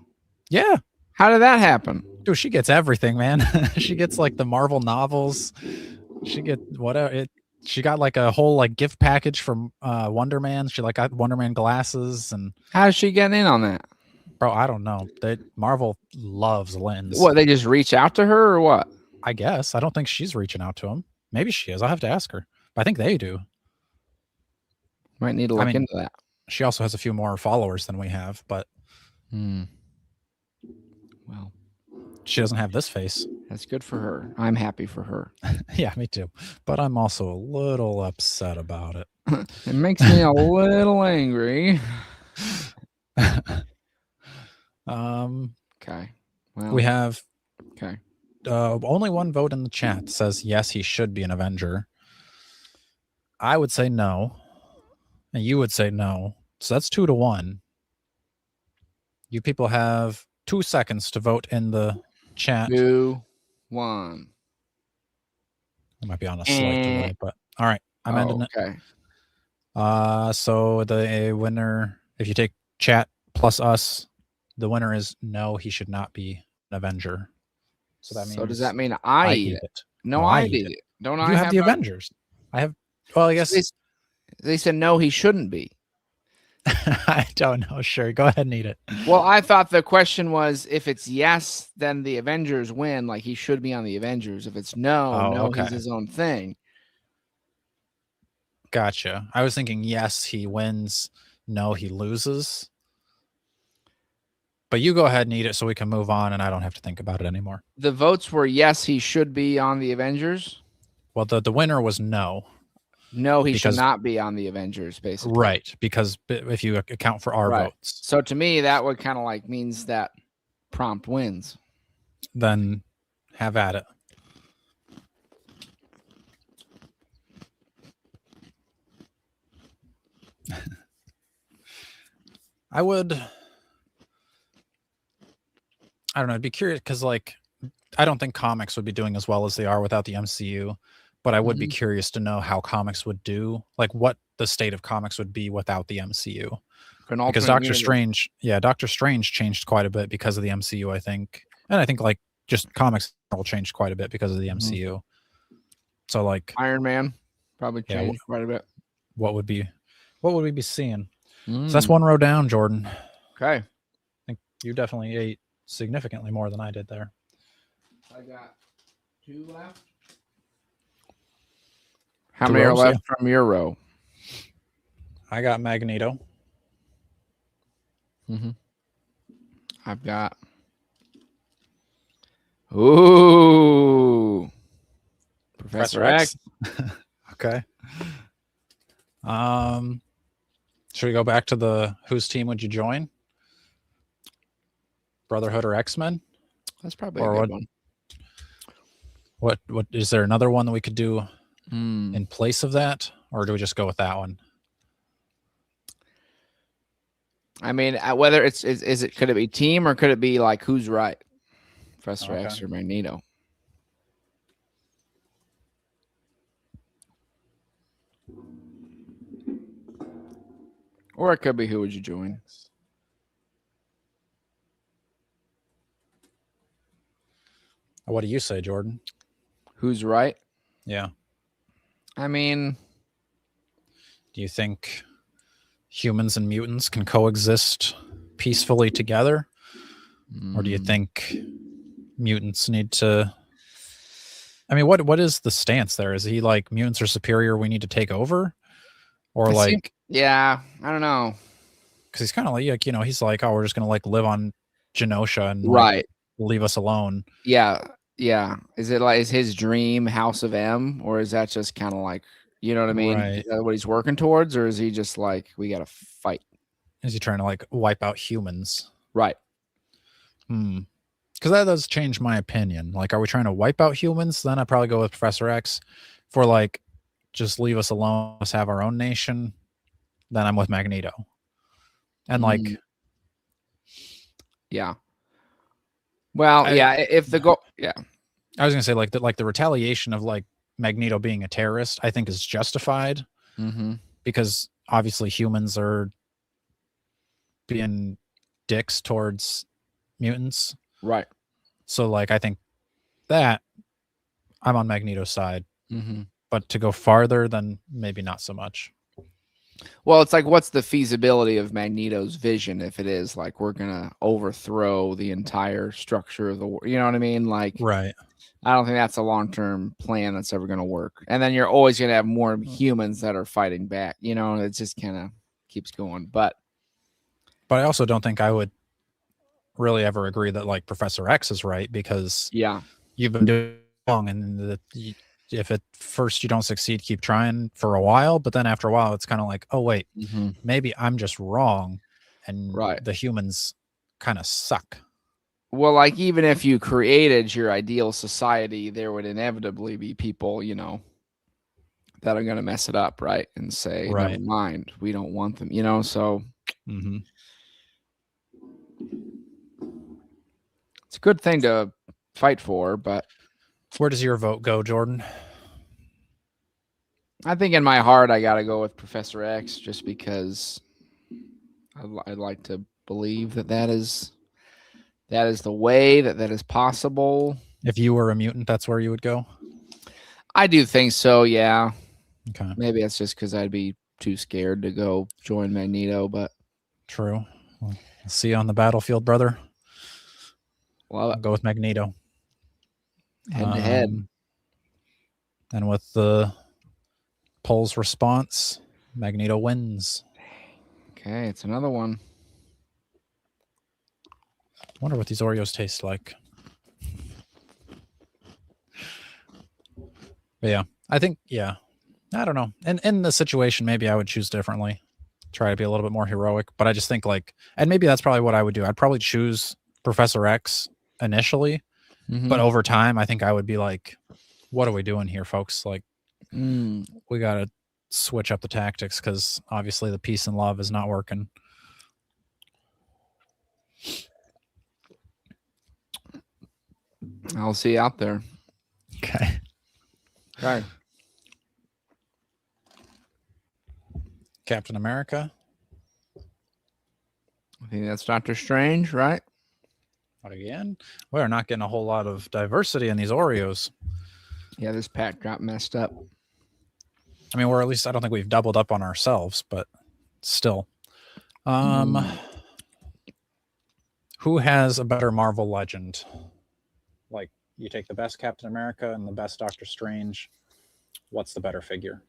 Yeah. How did that happen? Dude, she gets everything, man. She gets like the Marvel novels. She get whatever. She got like a whole like gift package from Wonder Man. She like got Wonder Man glasses and. How's she getting in on that? Bro, I don't know. Marvel loves Lynn's. What, they just reach out to her or what? I guess. I don't think she's reaching out to him. Maybe she is. I'll have to ask her. But I think they do. Might need to look into that. She also has a few more followers than we have, but well, she doesn't have this face. That's good for her. I'm happy for her. Yeah, me too. But I'm also a little upset about it. It makes me a little angry. Okay. Well, we have okay. Only one vote in the chat says yes, he should be an Avenger. I would say no, and you would say no. So that's 2-1. You people have 2 seconds to vote in the chat. 2, 1. I might be on a slight delay, but all right, I'm ending it. Okay. So the winner, if you take chat plus us, the winner is no, he should not be an Avenger. So that means. So does that mean I eat it? No, I eat it. Don't I? You have the Avengers. I have. Well, I guess they said no, he shouldn't be. I don't know. Sure, go ahead and eat it. Well, I thought the question was if it's yes, then the Avengers win. Like he should be on the Avengers. If it's no, he's his own thing. Gotcha. I was thinking yes, he wins. No, he loses. But you go ahead and eat it so we can move on and I don't have to think about it anymore. The votes were yes, he should be on the Avengers. Well, the winner was no. No, he should not be on the Avengers, basically. Right, because if you account for our votes. So to me, that would kind of like means that prompt wins. Then have at it. I would. I don't know. I'd be curious because, like, I don't think comics would be doing as well as they are without the MCU, but I would be curious to know how comics would do, like what the state of comics would be without the MCU. Because Doctor Strange changed quite a bit because of the MCU, I think. And I think like just comics will change quite a bit because of the MCU. So like Iron Man probably changed quite a bit. What would we be seeing? So that's one row down, Jordan. Okay. I think you definitely ate significantly more than I did there. I got 2 left. How many are left from your row? I got Magneto. I've got. Ooh. Professor X. Okay. Should we go back to the whose team would you join? Brotherhood or X-Men? That's probably a good one. What is there another one that we could do in place of that, or do we just go with that one? I mean, whether is it could it be team or could it be like who's right, Professor X or Magneto? Or it could be who would you join? What do you say, Jordan? Who's right? Yeah. I mean, do you think humans and mutants can coexist peacefully together? Or do you think mutants need to... I mean, what is the stance there? Is he like mutants are superior, we need to take over? Or like... Yeah, I don't know. Because he's kind of like, you know, he's like, oh, we're just going to like live on Genosha and like, leave us alone. Yeah. Yeah. Is it like, is his dream House of M, or is that just kind of like, you know what I mean? Right. Is that what he's working towards, or is he just like, we got to fight? Is he trying to like wipe out humans? Right. Because that does change my opinion. Like, are we trying to wipe out humans? Then I'd probably go with Professor X. For like, just leave us alone, let's have our own nation. Then I'm with Magneto. And like, yeah. Well, yeah. If the goal, yeah. I was gonna say like the retaliation of like Magneto being a terrorist, I think is justified. Because obviously humans are being dicks towards mutants. Right. So like, I think that I'm on Magneto's side. But to go farther, then maybe not so much. Well, it's like, what's the feasibility of Magneto's vision if it is like we're gonna overthrow the entire structure of the world? You know what I mean? Like, right. I don't think that's a long-term plan that's ever gonna work. And then you're always gonna have more humans that are fighting back. You know, it just kind of keeps going. But I also don't think I would really ever agree that like Professor X is right, because you've been doing wrong, and if at first you don't succeed, keep trying for a while, but then after a while it's kind of like, oh wait, maybe I'm just wrong, and the humans kind of suck. Well, like, even if you created your ideal society, there would inevitably be people, you know, that are going to mess it up, right? And say, never mind, we don't want them, you know. So it's a good thing to fight for. But where does your vote go, Jordan? I think in my heart I got to go with Professor X, just because I'd like to believe that is the way that is possible. If you were a mutant, that's where you would go? I do think so, yeah. Okay. Maybe that's just because I'd be too scared to go join Magneto, but... True. Well, see you on the battlefield, brother. Well, I'll go with Magneto. Head to head. And with the polls response, Magneto wins. Okay, it's another one. I wonder what these Oreos taste like. But yeah, I think, I don't know. And in the situation, maybe I would choose differently. Try to be a little bit more heroic. But I just think like, and maybe that's probably what I would do. I'd probably choose Professor X initially. But over time, I think I would be like, what are we doing here, folks? Like, we got to switch up the tactics, because obviously the peace and love is not working. I'll see you out there. Okay. Okay. Captain America. I think that's Doctor Strange, right? Again, we're not getting a whole lot of diversity in these Oreos. Yeah, this pack got messed up. I mean, we're at least, I don't think we've doubled up on ourselves, but still. Who has a better Marvel legend? Like, you take the best Captain America and the best Doctor Strange. What's the better figure?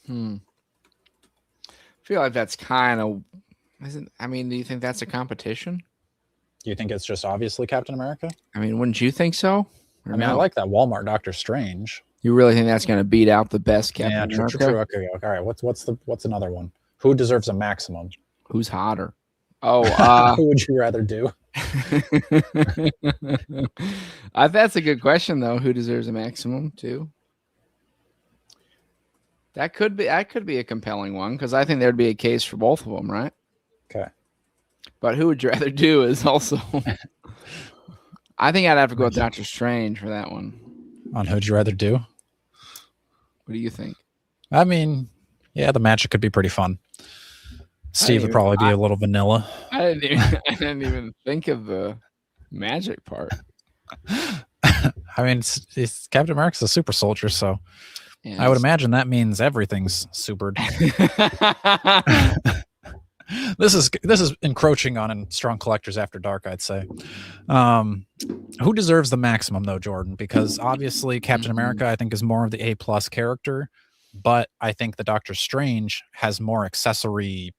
I feel like that's kind of isn't. I mean, do you think that's a competition? Do you think it's just obviously Captain America? I mean, wouldn't you think so? I mean, I like that Walmart Doctor Strange. You really think that's going to beat out the best Captain America? True. Okay. All right. What's another one? Who deserves a maximum? Who's hotter? Oh, who would you rather do? That's a good question, though. Who deserves a maximum too? That could be a compelling one because I think there'd be a case for both of them, right? Okay. But who would you rather do is also. I think I'd have to go with Doctor Strange for that one. On who'd you rather do? What do you think? I mean, yeah, the magic could be pretty fun. Steve would probably be a little vanilla. I didn't even think of the magic part. I mean, it's Captain America's a super soldier, so yeah, I would imagine that means everything's supered. This is encroaching on Strong Collectors After Dark, I'd say. Who deserves the maximum though, Jordan? Because obviously Captain America, I think, is more of the A+ character, but I think the Doctor Strange has more accessory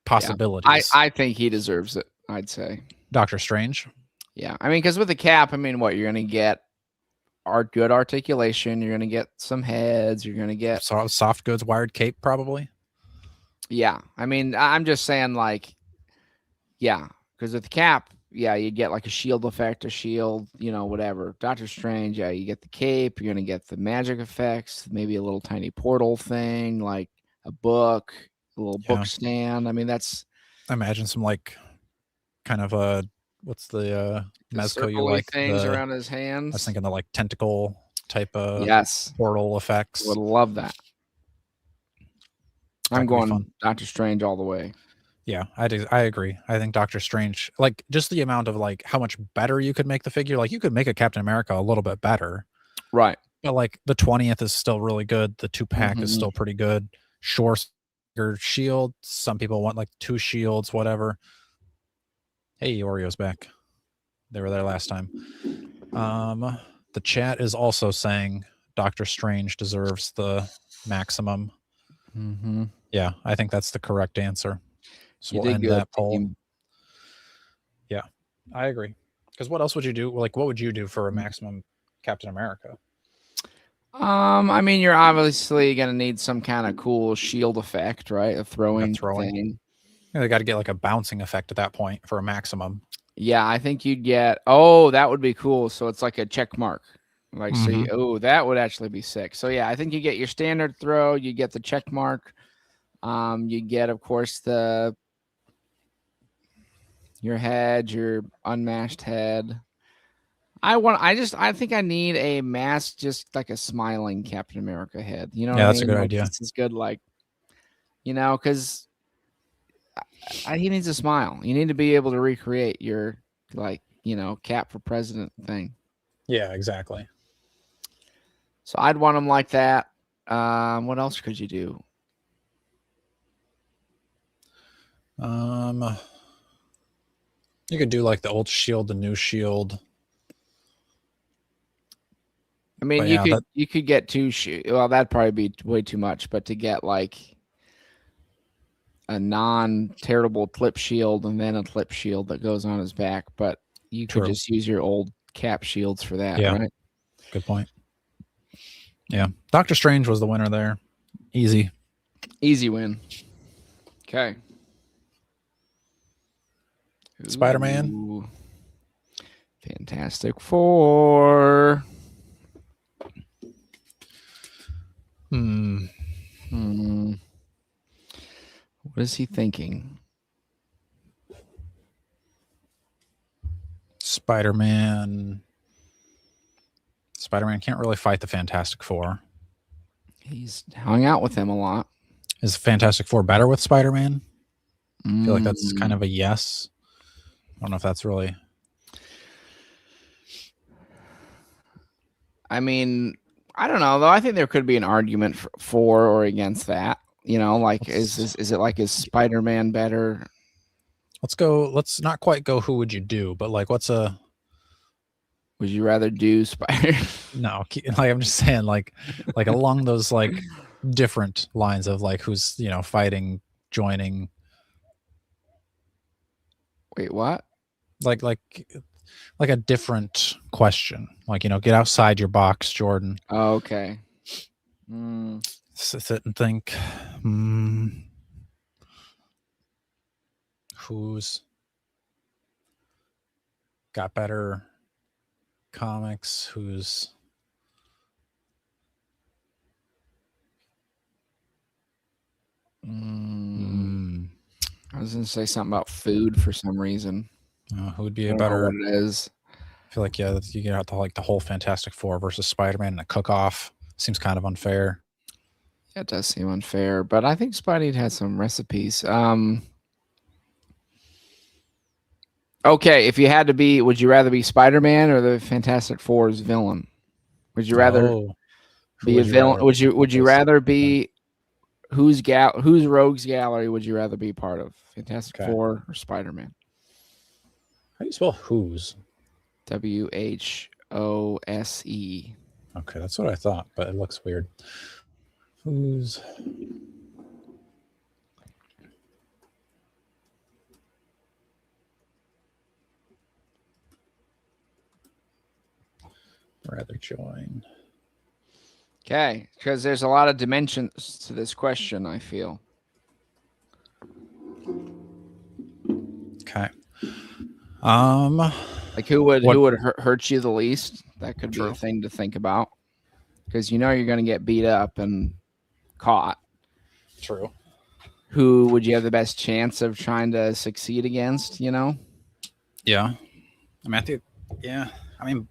possibilities. I think he deserves it. I'd say Doctor Strange. Yeah, I mean, because with the cap, I mean, what you're gonna get are good articulation. You're gonna get some heads. You're gonna get soft goods, wired cape, probably. Yeah, I mean, I'm just saying, like, yeah, because with the cap, yeah, you get like a shield effect, a shield, whatever. Doctor Strange, yeah, you get the cape. You're gonna get the magic effects, maybe a little tiny portal thing, like a book, a little book stand. I mean, I imagine some like kind of a what's the Mezco you like things around his hands. I was thinking the like tentacle type of portal effects. Would love that. I'm going Doctor Strange all the way. Yeah, I agree. I think Doctor Strange, like just the amount of like how much better you could make the figure. Like you could make a Captain America a little bit better. Right. But like the 20th is still really good. The 2-pack is still pretty good. Short shield. Some people want like 2 shields, whatever. Hey, Oreo's back. They were there last time. The chat is also saying Doctor Strange deserves the maximum. Yeah, I think that's the correct answer. So we'll end that poll. Yeah, I agree. Because what else would you do? Like, what would you do for a maximum Captain America? I mean, you're obviously gonna need some kind of cool shield effect, right? A throwing thing. Yeah, they got to get like a bouncing effect at that point for a maximum. Yeah, I think you'd get. Oh, that would be cool. So it's like a check mark. Like, so that would actually be sick. So yeah, I think you get your standard throw, you get the check mark. You get, of course, your head, your unmashed head. I think I need a mask, just like a smiling Captain America head. You know what I mean? That's a good idea. This is good, like, because he needs a smile. You need to be able to recreate your, like, Cap for President thing. Yeah, exactly. So I'd want him like that. What else could you do? You could do like the old shield, the new shield. I mean, you could get 2 shields. Well, that'd probably be way too much. But to get like a non-terrible clip shield and then a clip shield that goes on his back, but you could just use your old Cap shields for that, right? Good point. Yeah, Doctor Strange was the winner there. Easy win. Okay. Spider-Man. Fantastic Four. What is he thinking? Spider-Man can't really fight the Fantastic Four. He's hung out with him a lot. Is Fantastic Four better with Spider-Man? I feel like that's kind of a yes. I don't know if that's really. I mean, I don't know though. I think there could be an argument for or against that. You know, like is it like is Spider-Man better? Let's not quite go who would you do, but like what's a. Would you rather do Spider? No, like I'm just saying, like along those like different lines of like who's fighting, joining. Wait, what? Like a different question. Like get outside your box, Jordan. Oh, okay. Sit and think. Who's got better comics? Who's I was gonna say something about food for some reason. Who would be a better? What it is? I feel like you get out to like the whole Fantastic Four versus Spider-Man in a cook-off. Seems kind of unfair. Yeah, it does seem unfair, but I think Spidey had some recipes. Okay, if you had to be, would you rather be Spider-Man or the Fantastic Four's villain? Would you rather be a villain? Would you rather be whose rogues gallery would you rather be part of? Fantastic Four or Spider-Man? How do you spell whose? WHOSE. Okay, that's what I thought, but it looks weird. Whose? Rather join. Okay, because there's a lot of dimensions to this question, I feel. Okay. Like who would hurt you the least? That could be a thing to think about, because you're going to get beat up and caught. True. Who would you have the best chance of trying to succeed against? Yeah. I mean,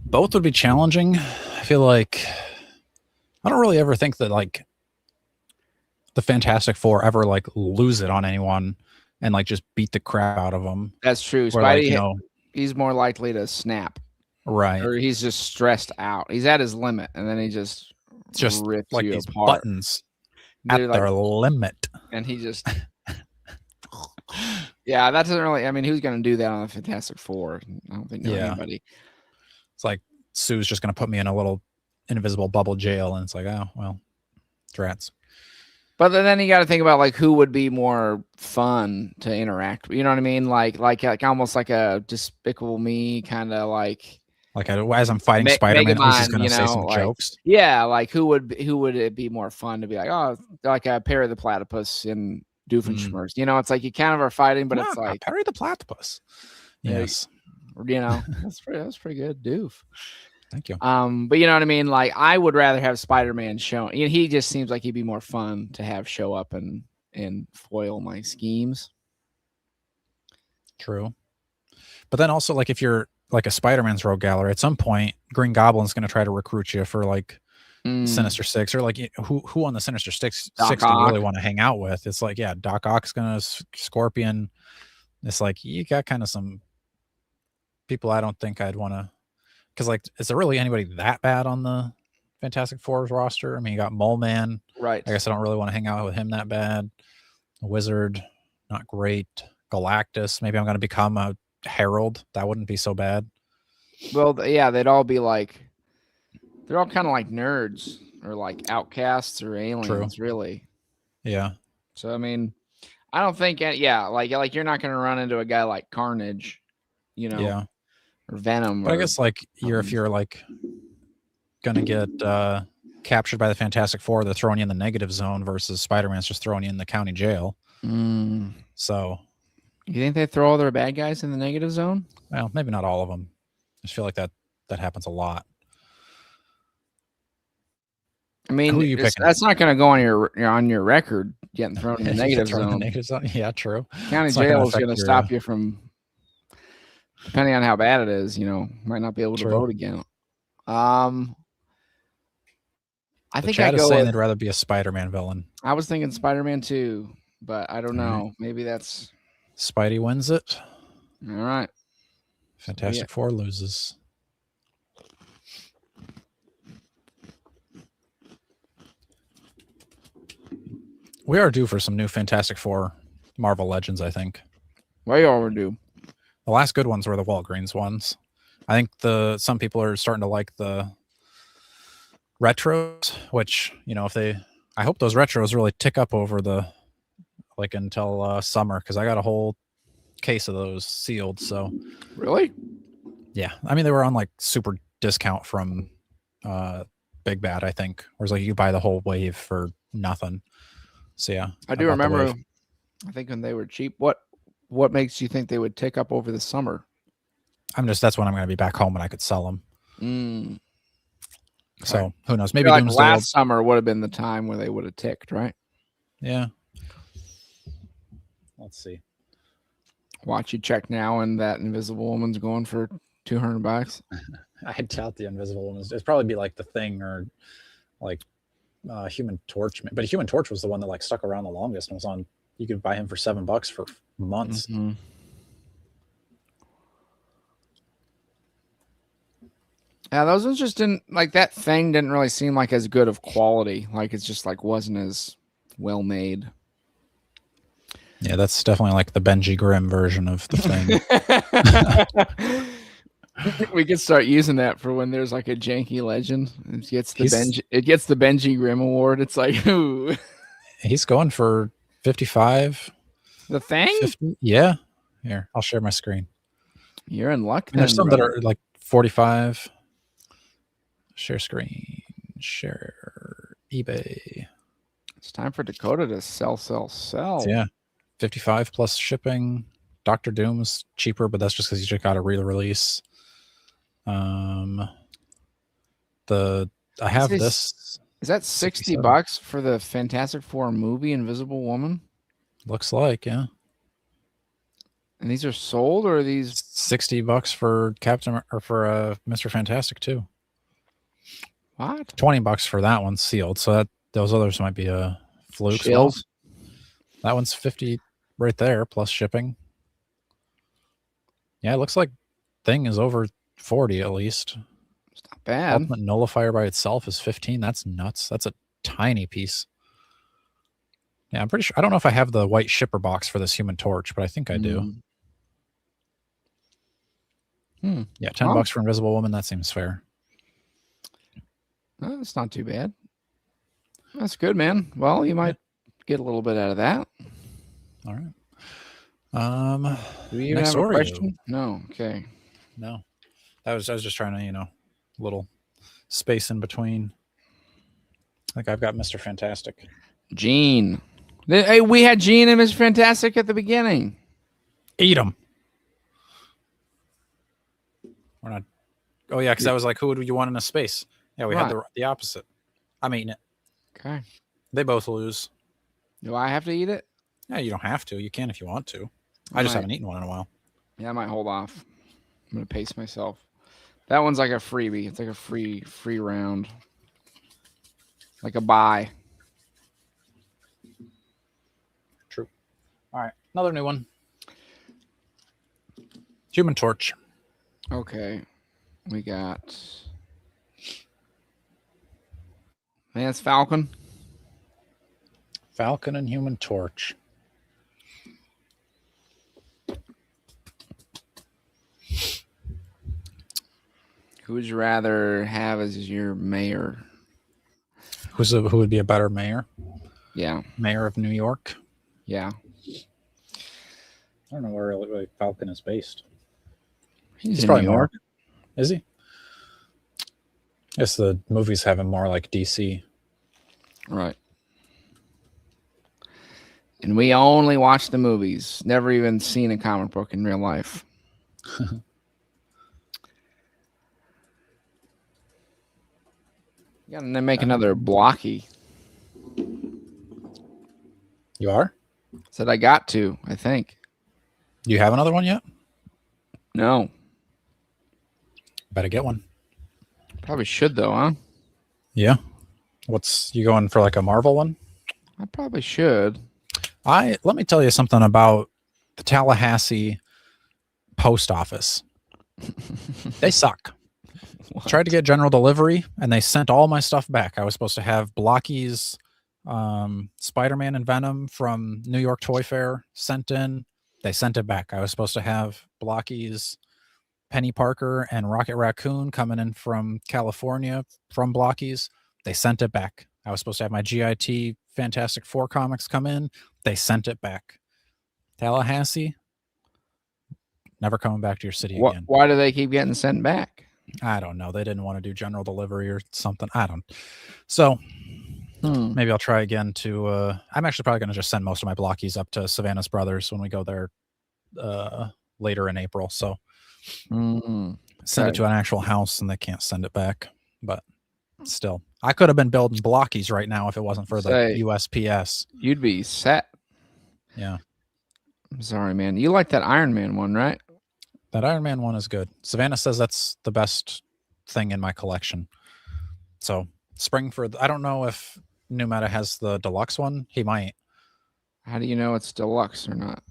both would be challenging. I feel like I don't really ever think that like the Fantastic Four ever like lose it on anyone and like just beat the crap out of them. That's true. Spidey, he's more likely to snap. Right. Or he's just stressed out. He's at his limit, and then he just rips like you these apart. Buttons at their limit. And he just yeah, that doesn't really. I mean, who's going to do that on the Fantastic Four? I don't think anybody. It's like Sue's just going to put me in a little invisible bubble jail, and it's like, oh well, drats. But then you got to think about like who would be more fun to interact with. You know what I mean? Like almost like a Despicable Me kind of like as I'm fighting Spider-Man, who's just going to say some jokes. Yeah, like who would it be more fun to be like, oh, like a Perry the Platypus in Doofenshmirtz. It's like you kind of are fighting, but it's like Perry the Platypus. Yes. That's pretty good, Doof. Thank you. But you know what I mean? Like I would rather have Spider-Man show. He just seems like he'd be more fun to have show up and foil my schemes. True. But then also like if you're like a Spider-Man's rogue gallery, at some point Green Goblin's going to try to recruit you for like Sinister Six, or like who on the Sinister Six do you really want to hang out with? It's like, yeah, Doc Ock's gonna Scorpion. It's like you got kind of some people I don't think I'd want to, because like is there really anybody that bad on the Fantastic Four's roster? I mean, you got Mole Man, right? I guess I don't really want to hang out with him that bad. A Wizard, not great. Galactus, maybe I'm going to become a Herald. That wouldn't be so bad. Well, yeah, they'd all be like, they're all kind of like nerds or like outcasts or aliens, really. Yeah. So I mean, I don't think, like you're not going to run into a guy like Carnage, yeah, or Venom. But I guess like if you're like going to get captured by the Fantastic Four, they're throwing you in the negative zone versus Spider-Man's just throwing you in the county jail. So. You think they throw all their bad guys in the negative zone? Well, maybe not all of them. I just feel like that happens a lot. I mean, that's not going to go on your record getting thrown in the negative zone. Yeah, true. County jail is going to stop you from Depending on how bad it is, might not be able to True. vote again. I think Chad I is go saying with, they'd rather be a Spider-Man villain. I was thinking Spider-Man 2, but I don't All know. right. Maybe that's Spidey wins it. all right. Fantastic Four loses. We are due for some new Fantastic Four Marvel Legends, I think. Way overdue. The last good ones were the Walgreens ones. I think some people are starting to like the retros, which, I hope those retros really tick up over until summer, because I got a whole case of those sealed. So Really? yeah, I mean, they were on like super discount from Big Bad, I think, whereas like you buy the whole wave for nothing. So yeah, I do remember. I think when they were cheap. What makes you think they would tick up over the summer? That's when I'm going to be back home and I could sell them. Okay. So who knows? Maybe like Doomsday last summer would have been the time where they would have ticked, right? Yeah. Let's see. Watch you check now, and that Invisible Woman's going for $200. I doubt the Invisible Woman. It'd probably be like The Thing or like Human Torch. But Human Torch was the one that like stuck around the longest and was on. You could buy him for $7 for months. Mm-hmm. Yeah, those ones just didn't like that thing. Didn't really seem like as good of quality. Like it's just like wasn't as well made. Yeah, that's definitely like the Benji Grimm version of The Thing. We could start using that for when there's like a janky legend. It gets the Benji Grimm award. It's like, ooh. He's going for 55. The Thing? 50? Yeah. Here, I'll share my screen. You're in luck. There's some that are like 45. Share screen. Share eBay. It's time for Dakota to sell. Yeah. 55 plus shipping. Dr. Doom's cheaper, but that's just because you just got a re-release. I have this. Is that $60 for the Fantastic Four movie Invisible Woman? Looks like, yeah. And these are sold, or are these $60 for Captain or for Mr. Fantastic too? What? $20 for that one sealed. So those others might be a fluke. That one's 50 right there plus shipping. Yeah, it looks like Thing is over 40 at least. It's not bad. Ultimate Nullifier by itself is 15. That's nuts. That's a tiny piece. Yeah, I'm pretty sure. I don't know if I have the white shipper box for this Human Torch, but I think I do. Yeah, $10 for Invisible Woman. That seems fair. That's not too bad. That's good, man. Well, you might get a little bit out of that. All right. Do you have a question? No. Okay. No. I was just trying to, little space in between. I think I've got Mr. Fantastic. Gene. Hey, we had Gene and Mr. Fantastic at the beginning. Eat them. We're not. Oh yeah, because I was like, who would you want in a space? Yeah, we had the opposite. I'm eating it. Okay. They both lose. Do I have to eat it? Yeah, you don't have to. You can if you want to. I just haven't eaten one in a while. Yeah, I might hold off. I'm gonna pace myself. That one's like a freebie. It's like a free round. Like a buy. True. All right. Another new one. Human Torch. Okay. We got it's Falcon. Falcon and Human Torch. Who would you rather have as your mayor? Who would be a better mayor? Yeah. Mayor of New York? Yeah. I don't know where Falcon is based. He's probably New York. Is he? I guess the movies have him more like DC. Right. And we only watch the movies. Never even seen a comic book in real life. You gotta make another blocky. You are? Said I got to, I think. Do you have another one yet? No. Better get one. Probably should though, huh? Yeah. What's you going for, like a Marvel one? I probably should. Let me tell you something about the Tallahassee post office. They suck. Tried to get general delivery and they sent all my stuff back. I was supposed to have Blocky's Spider-Man and Venom from New York Toy Fair sent in. They sent it back. I was supposed to have Blocky's Penny Parker and Rocket Raccoon coming in from California from Blocky's. They sent it back. I was supposed to have my GIT Fantastic Four comics come in. They sent it back. Tallahassee, never coming back to your city again. Why do they keep getting sent back? I don't know. They didn't want to do general delivery or something. I don't. So maybe I'll try again to. I'm actually probably going to just send most of my Blockies up to Savannah's Brothers when we go there later in April. So send it to an actual house and they can't send it back. But still, I could have been building Blockies right now if it wasn't for the USPS. You'd be set. Yeah. I'm sorry, man. You like that Iron Man one, right? That Iron Man one is good. Savannah says that's the best thing in my collection. So spring for, I don't know if New Meta has the deluxe one. He might. How do you know it's deluxe or not?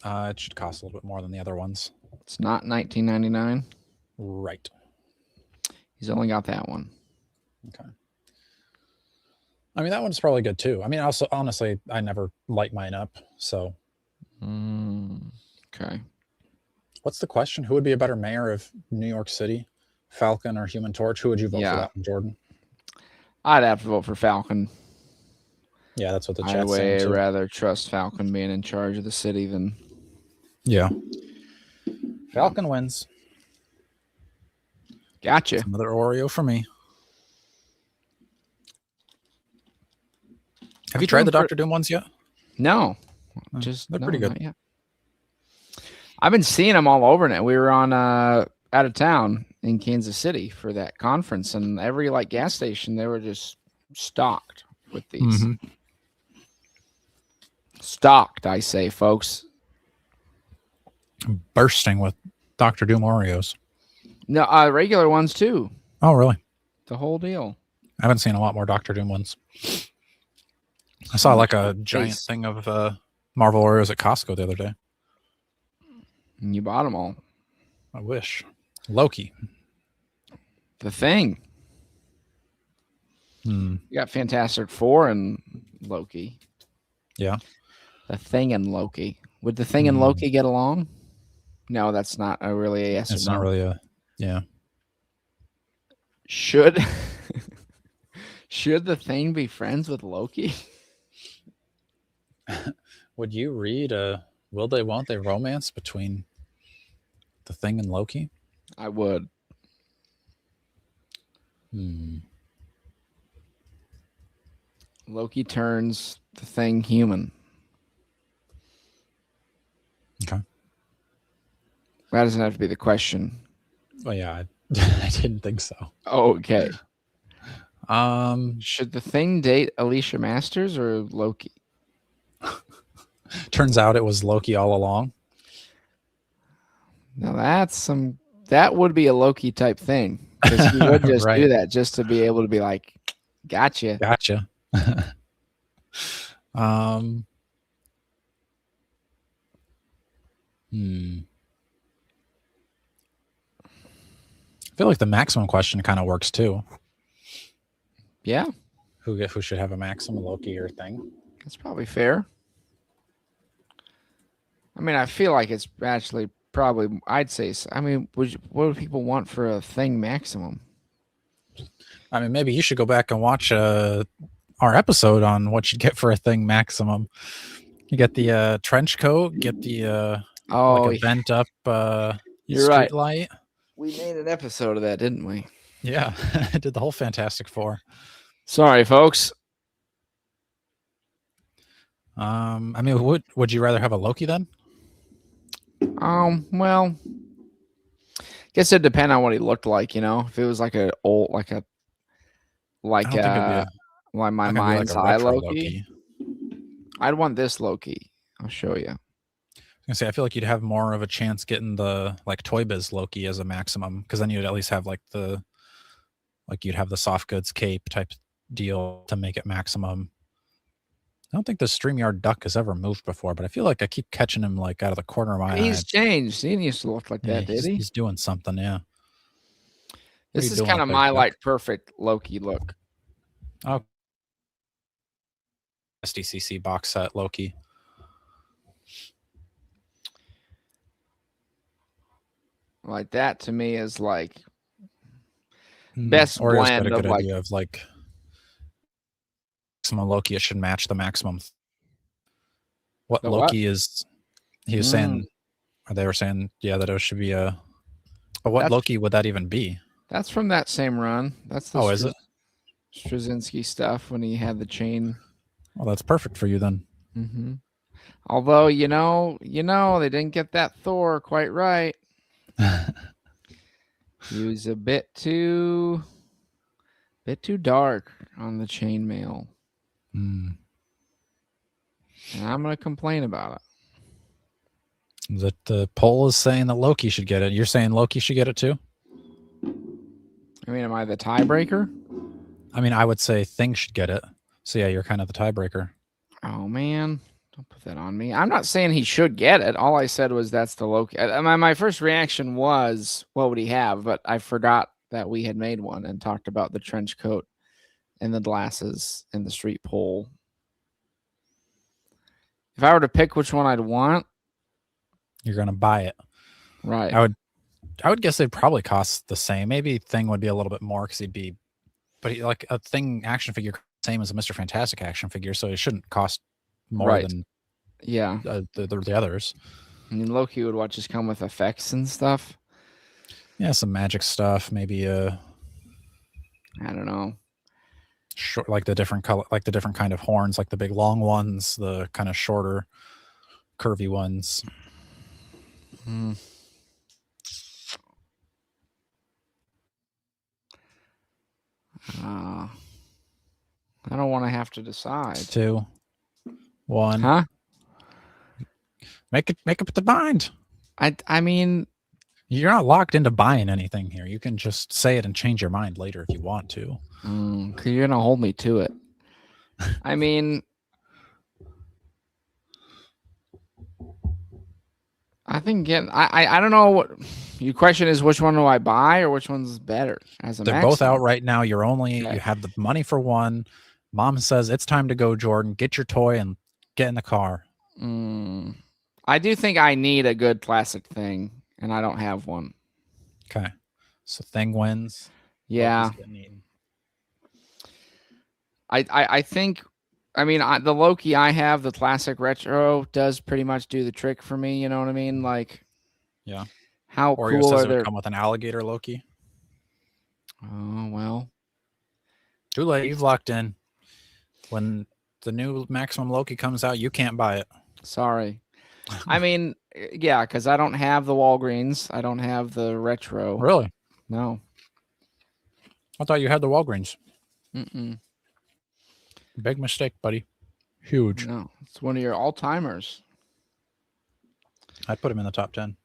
It should cost a little bit more than the other ones. It's not $19.99. Right. He's only got that one. Okay. I mean, that one's probably good too. I mean, also, honestly, I never light mine up. So. Okay. What's the question? Who would be a better mayor of New York City? Falcon or Human Torch? Who would you vote for that one, Jordan? I'd have to vote for Falcon. Yeah, that's what the chat's saying saying too. I'd way rather trust Falcon being in charge of the city than... Yeah. Falcon wins. Gotcha. That's another Oreo for me. Have you tried the Dr. Doom ones yet? No. They're pretty good. Yeah. I've been seeing them all over now. We were on out of town in Kansas City for that conference, and every gas station they were just stocked with these. Stocked, I say, folks. Bursting with Dr. Doom Oreos. No, regular ones too. Oh, really? The whole deal. I haven't seen a lot more Dr. Doom ones. I saw a giant thing of Marvel Oreos at Costco the other day. And you bought them all. I wish. Loki. The Thing. You got Fantastic Four and Loki. Yeah. The Thing and Loki. Would the Thing and Loki get along? No, that's not really a yes or no. It's not really a... Yeah. Should the Thing be friends with Loki? Would you read a Will They Won't They romance between the Thing and Loki? I would. Loki turns the Thing human. Okay. That doesn't have to be the question. Well, yeah, I didn't think so. Okay. Should Should the Thing date Alicia Masters or Loki? Turns out it was Loki all along. Now that would be a Loki type thing. Because he would just do that just to be able to be like, gotcha. Gotcha. I feel like the maximum question kind of works too. Yeah. Who should have a maximum, Loki or Thing? That's probably fair. I mean, I feel like it's actually probably, I'd say, I mean, what do people want for a Thing maximum? I mean, maybe you should go back and watch our episode on what you'd get for a Thing maximum. You get the trench coat, get the a bent up you're street right. light. We made an episode of that, didn't we? Yeah, I did the whole Fantastic Four. Sorry, folks. I mean, would you rather have a Loki then? Well, guess it'd depend on what he looked like, if it was like a old, like my mind's eye Loki. I'd want this Loki. I'll show you. I say I feel like you'd have more of a chance getting the like Toy Biz Loki as a maximum, because then you'd at least have like you'd have the soft goods cape type deal to make it maximum. I don't think the StreamYard duck has ever moved before, but I feel like I keep catching him like out of the corner of my eye. He's changed. He used to look like that, did he? He's doing something, yeah. This is kind of my like perfect Loki look. Oh, SDCC box set Loki. Like that to me is like best Oreo's blend got a good of like idea of like maximum Loki. It should match the maximum. What the Loki is? He was saying, or they were saying, yeah, that it should be a. But what Loki would that even be? That's from that same run. That's the is it Straczynski stuff when he had the chain. Well, that's perfect for you then. Although you know, they didn't get that Thor quite right. He was a bit too dark on the chainmail. And I'm gonna complain about it. That the poll is saying that Loki should get it. You're saying Loki should get it too? I mean, am I the tiebreaker? I mean, I would say Thing should get it. So yeah, you're kind of the tiebreaker. Oh man, don't put that on me. I'm not saying he should get it. All I said was that's the Loki. My first reaction was, what would he have? But I forgot that we had made one and talked about the trench coat and the glasses and the street pole. If I were to pick which one I'd want, you're gonna buy it, right? I would guess they'd probably cost the same. Maybe Thing would be a little bit more because but like a Thing action figure, same as a Mr. Fantastic action figure, so it shouldn't cost more than the others. I mean, Loki would just come with effects and stuff. Yeah, some magic stuff, maybe I don't know. Short, like the different color, like the different kind of horns, like the big long ones, the kind of shorter, curvy ones. I don't want to have to decide. 2, 1. Huh? Make up the mind. I mean, you're not locked into buying anything here. You can just say it and change your mind later if you want to. Because you're gonna hold me to it. I mean, I think I don't know what your question is. Which one do I buy, or which one's better? They're both out right now. You have the money for one. Mom says it's time to go, Jordan. Get your toy and get in the car. I do think I need a good classic Thing, and I don't have one. Okay, so Thing wins. Yeah. I think, I mean, the Loki I have, the classic retro, does pretty much do the trick for me. You know what I mean? Like, yeah. How Oreo cool says are they? Come with an alligator Loki. Oh well. Too late. You've locked in. When the new Maximum Loki comes out, you can't buy it. Sorry. I mean, yeah, because I don't have the Walgreens. I don't have the retro. Really? No. I thought you had the Walgreens. Big mistake, buddy. Huge. No, it's one of your all-timers. I'd put him in the top 10.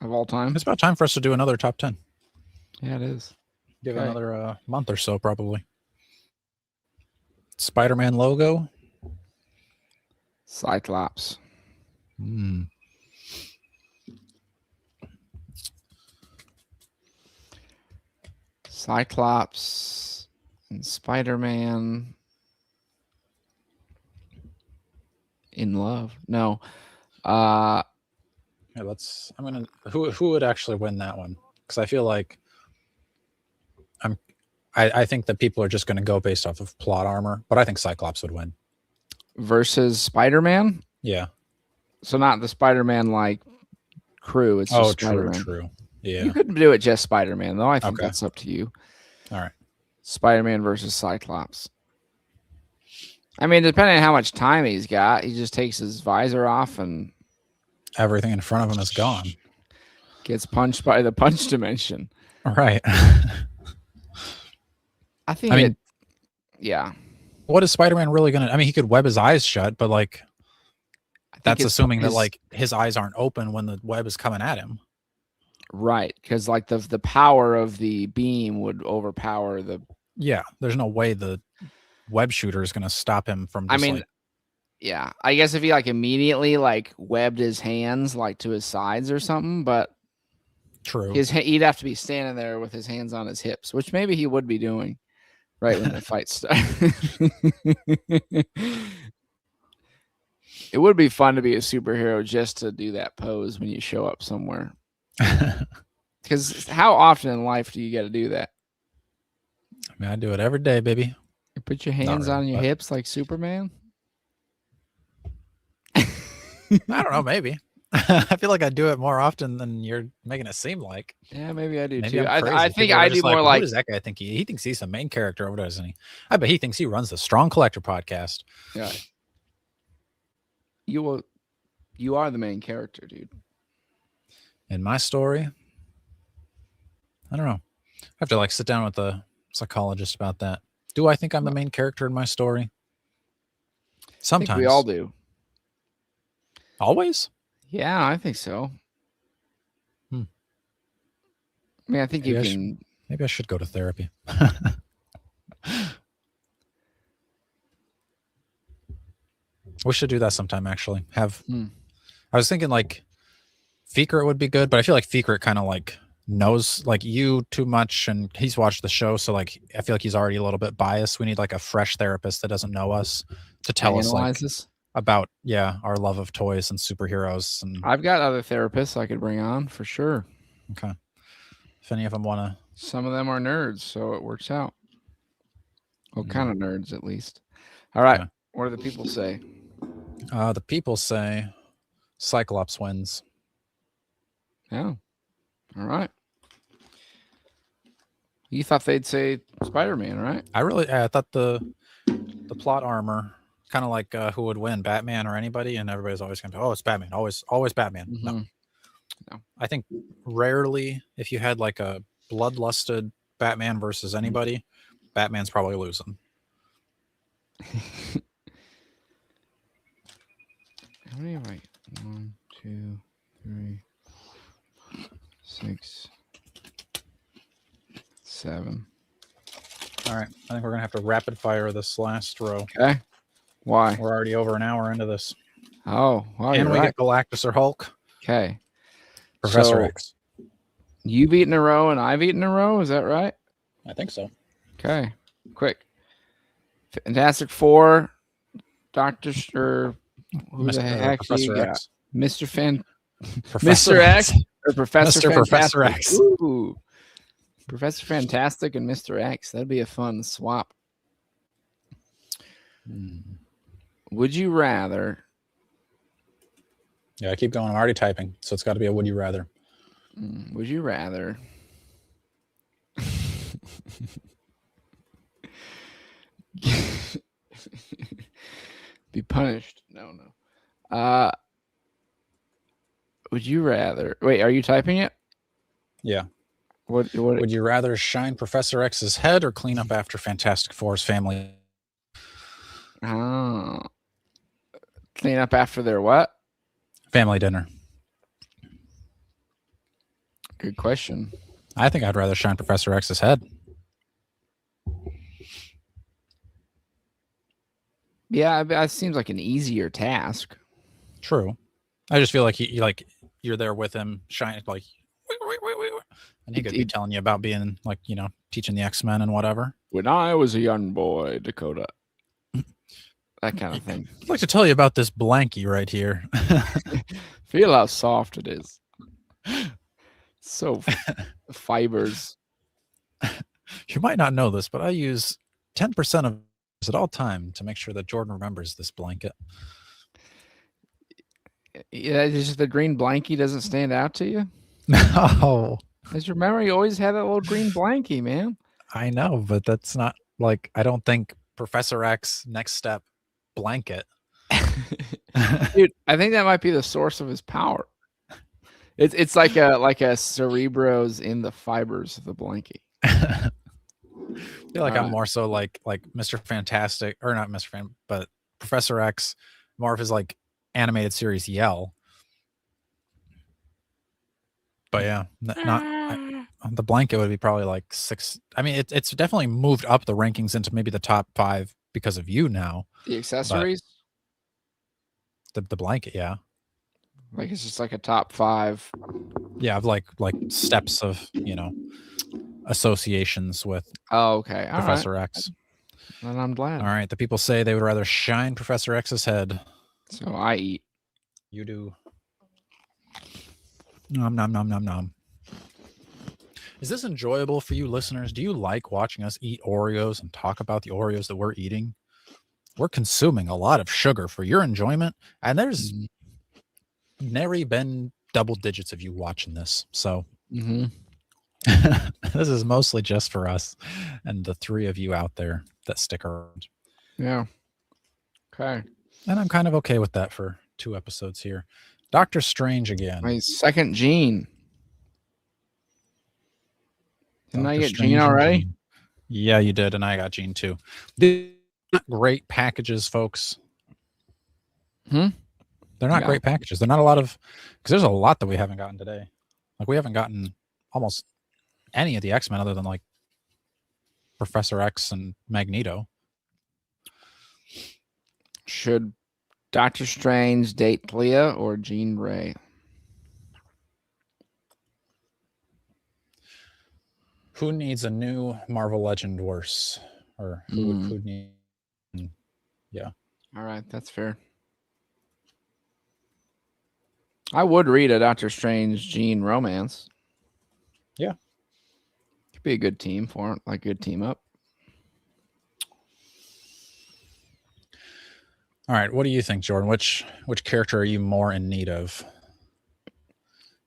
Of all time? It's about time for us to do another top 10. Yeah, it is. Give it another month or so, probably. Spider-Man logo. Cyclops. Cyclops and Spider-Man in love. No. Yeah, who would actually win that one? Because I feel like I think that people are just going to go based off of plot armor, but I think Cyclops would win. Versus Spider-Man? Yeah. So not the Spider-Man like crew. It's just Spider-Man. True. Yeah. You couldn't do it just Spider-Man though. I think that's up to you. All right. Spider-Man versus Cyclops. I mean, depending on how much time he's got, he just takes his visor off and everything in front of him is gone. Gets punched by the punch dimension. Right. I mean, yeah. What is Spider-Man really going to... I mean, he could web his eyes shut, but like... That's assuming that like his eyes aren't open when the web is coming at him. Right, because like the power of the beam would overpower the. Yeah, there's no way the web shooter is going to stop him from. Just, yeah, I guess if he like immediately like webbed his hands like to his sides or something, but true, he'd have to be standing there with his hands on his hips, which maybe he would be doing right when the fight started. It would be fun to be a superhero just to do that pose when you show up somewhere. Because how often in life do you get to do that? I mean, I do it every day, baby. You put your hands on your hips like Superman? I don't know, maybe. I feel like I do it more often than you're making it seem like. Yeah, maybe I do maybe too. I think I do more like. Who does that guy think he thinks he's the main character? What doesn't he? I bet he thinks he runs the Strong Collector podcast. Yeah. You are the main character, dude. In my story, I don't know. I have to like sit down with a psychologist about that. Do I think I'm the main character in my story? Sometimes. I think we all do. Always? Yeah, I think so. I mean, I think maybe maybe I should go to therapy. We should do that sometime, actually. I was thinking like Fekrit would be good, but I feel like Fekrit kind of like knows like you too much, and he's watched the show, so like I feel like he's already a little bit biased. We need like a fresh therapist that doesn't know us to tell us like about our love of toys and superheroes. And I've got other therapists I could bring on for sure. Okay. If any of them want to. Some of them are nerds, so it works out. Well, kind of nerds at least. All right. Okay. What do the people say? The people say Cyclops wins. Oh. All right. You thought they'd say Spider-Man, right? I thought the plot armor, kind of like who would win, Batman or anybody, and everybody's always going to, oh, it's Batman, always Batman. Mm-hmm. No. I think rarely, if you had like a bloodlusted Batman versus anybody, Batman's probably losing. How many have I? 1, 2, 3, 6, 7. All right. I think we're going to have to rapid fire this last row. Okay. Why? We're already over an hour into this. Oh, wow. Can we get Galactus or Hulk? Okay. Professor X. You've eaten a row and I've eaten a row. Is that right? I think so. Okay. Quick. Fantastic Four. Dr. Who the heck Professor X. Mr. Mr. X or Professor X. Ooh. Professor Fantastic and Mr. X. That'd be a fun swap. Would you rather? Yeah, I keep going. I'm already typing, so it's got to be a would you rather. Would you rather be punished? No. Would you rather? Wait, are you typing it? Yeah. What would you rather shine Professor X's head or clean up after Fantastic Four's family? Oh. Clean up after their what? Family dinner. Good question. I think I'd rather shine Professor X's head. Yeah, that seems like an easier task. True. I just feel like you're there with him, shining like, and he could be telling you about being like, teaching the X-Men and whatever. When I was a young boy, Dakota. That kind of thing. I'd like to tell you about this blankie right here. Feel how soft it is. So fibers. You might not know this, but I use 10% of it at all time to make sure that Jordan remembers this blanket. Yeah, just the green blankie doesn't stand out to you? No. Because remember, you always had that little green blankie, man. I know, but that's not like, I don't think Professor X next step blanket. Dude, I think that might be the source of his power. It's like a cerebro's in the fibers of the blankie. I feel like I'm more so like Mr. Fantastic, or not Mr. Fan, but Professor X, more of his like animated series yell. But yeah, the blanket would be probably like 6. I mean, it's definitely moved up the rankings into maybe the top 5 because of you now. The accessories? The blanket, yeah. Like it's just like a top 5. Yeah, of like steps of, associations with okay. All Professor right. X. And I'm glad. All right, the people say they would rather shine Professor X's head. So I eat. You do. Nom nom nom nom nom. Is this enjoyable for you listeners? Do you like watching us eat Oreos and talk about the Oreos that we're eating? We're consuming a lot of sugar for your enjoyment, and there's never been double digits of you watching this. So this is mostly just for us and the 3 of you out there that stick around. Yeah. Okay. And I'm kind of okay with that for 2 episodes here. Doctor Strange again. My second Gene. Didn't I get Strange Gene already? Gene. Yeah, you did, and I got Gene too. These are not great packages, folks. They're not great packages. They're not a lot of, because there's a lot that we haven't gotten today. Like we haven't gotten almost any of the X-Men other than like Professor X and Magneto. Should Doctor Strange date Clea or Jean Grey? Who needs a new Marvel Legend worse? Or who need? Yeah. All right, that's fair. I would read a Doctor Strange Jean romance. Yeah. Could be a good team for it, like good team up. All right, what do you think, Jordan? Which character are you more in need of?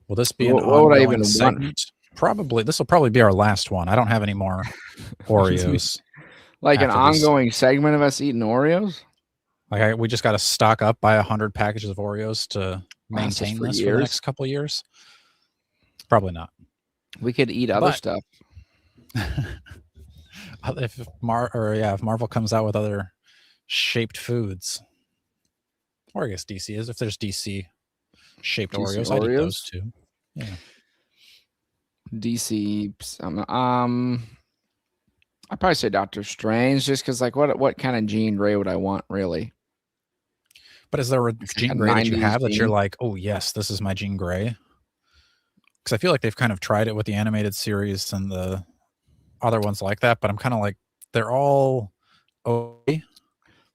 Will this be an ongoing segment? Probably. This will probably be our last one. I don't have any more Oreos. Like an ongoing segment of us eating Oreos? Like we just got to stock up, buy 100 packages of Oreos to maintain this for the next couple of years? Probably not. We could eat other stuff. If Marvel comes out with other shaped foods, or I guess DC is. If there's DC shaped Oreos, I'd eat those too. Yeah. DC. I'd probably say Doctor Strange, just because like what kind of Jean Grey would I want really? But is there a Jean Grey that you have that you're like, oh yes, this is my Jean Grey? Because I feel like they've kind of tried it with the animated series and the other ones like that, but I'm kind of like they're all okay.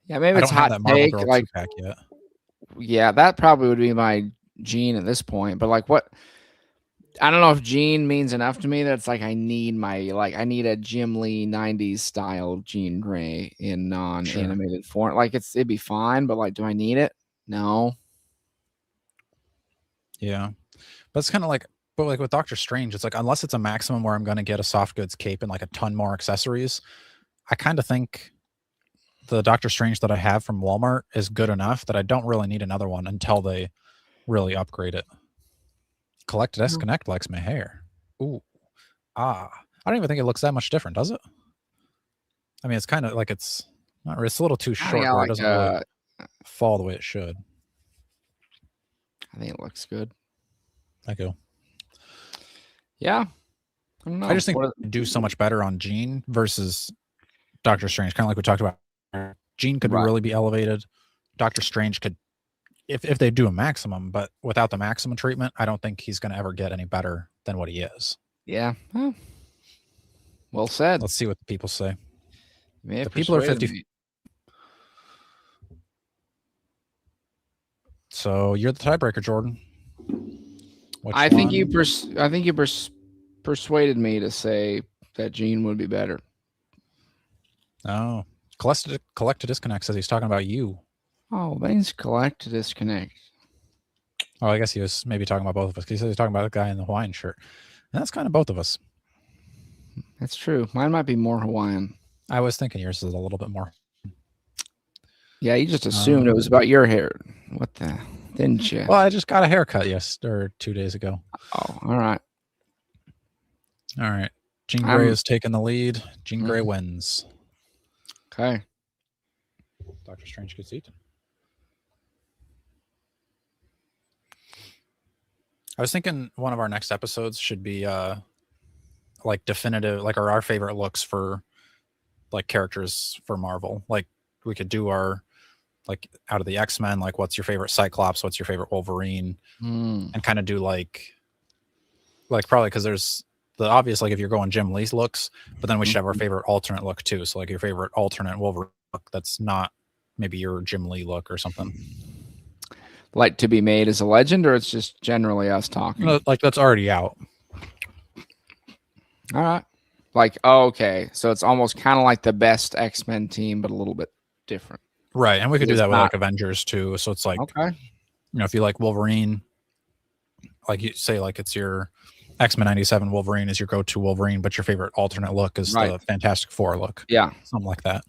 Yeah, maybe it's hot take. Like, pack yet. Yeah, that probably would be my Jean at this point. But like, what? I don't know if Jean means enough to me. That's like I need I need a Jim Lee '90s style Jean Grey in non-animated form. Like it'd be fine, but like, do I need it? No. Yeah, but it's kind of like, but like with Doctor Strange, it's like unless it's a maximum where I'm going to get a soft goods cape and like a ton more accessories, I kind of think the Doctor Strange that I have from Walmart is good enough that I don't really need another one until they really upgrade it. Collect Disconnect likes my hair. Ooh. I don't even think it looks that much different, does it? I mean, it's kind of like it's a little too short where it doesn't really fall the way it should. I think it looks good. I go. Yeah. I don't know. I just think they do so much better on Jean versus Doctor Strange. Kind of like we talked about. Jean could really be elevated. Doctor Strange could, if they do a maximum, but without the maximum treatment, I don't think he's going to ever get any better than what he is. Yeah. Well said. Let's see what the people say. The people are 50. So you're the tiebreaker, Jordan. I think you persuaded me to say that Jean would be better. Oh, collect to disconnect says he's talking about you. Oh, means collect to disconnect. Oh, I guess he was maybe talking about both of us. He said he's talking about the guy in the Hawaiian shirt. And that's kind of both of us. That's true. Mine might be more Hawaiian. I was thinking yours is a little bit more. Yeah, you just assumed it was about your hair. What the? Didn't you? Well, I just got a haircut 2 days ago. Oh, all right. All right. Jean Grey is taking the lead. Jean Grey wins. Okay. Doctor Strange gets eaten. I was thinking one of our next episodes should be like definitive, like our favorite looks for like characters for Marvel. Like we could do our like out of the X-Men, like what's your favorite Cyclops, what's your favorite Wolverine, and kind of do like probably because there's the obvious, like if you're going Jim Lee's looks, but then we should have our favorite alternate look too. So like your favorite alternate Wolverine look that's not maybe your Jim Lee look or something. Like to be made as a legend, or it's just generally us talking? No, like that's already out. All right. Like, oh, okay. So it's almost kind of like the best X-Men team, but a little bit different. Right. And we could do that with like Avengers too. So it's like, okay, you know, if you like Wolverine, like you say, like it's your X-Men 97 Wolverine is your go-to Wolverine, but your favorite alternate look is the Fantastic Four look. Yeah. Something like that.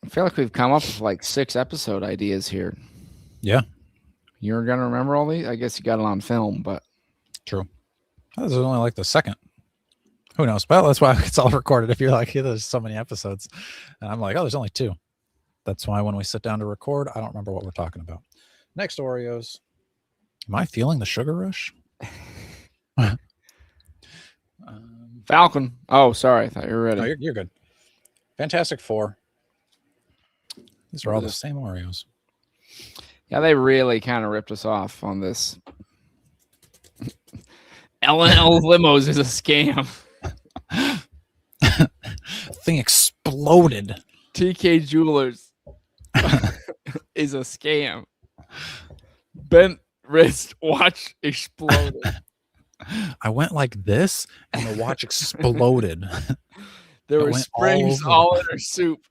I feel like we've come up with like 6 episode ideas here. Yeah. You're going to remember all these? I guess you got it on film, but. True. This is only like the second. Who knows? Well, that's why it's all recorded. If you're like, yeah, there's so many episodes. And I'm like, oh, there's only 2. That's why when we sit down to record, I don't remember what we're talking about. Next Oreos. Am I feeling the sugar rush? Falcon. Oh, sorry. I thought you were ready. No, you're good. Fantastic Four. These are all the same Oreos. Yeah, they really kind of ripped us off on this. L&L Limos is a scam. Thing exploded. TK Jewelers is a scam. Bent wrist watch exploded. I went like this, and the watch exploded. There were springs all in her soup.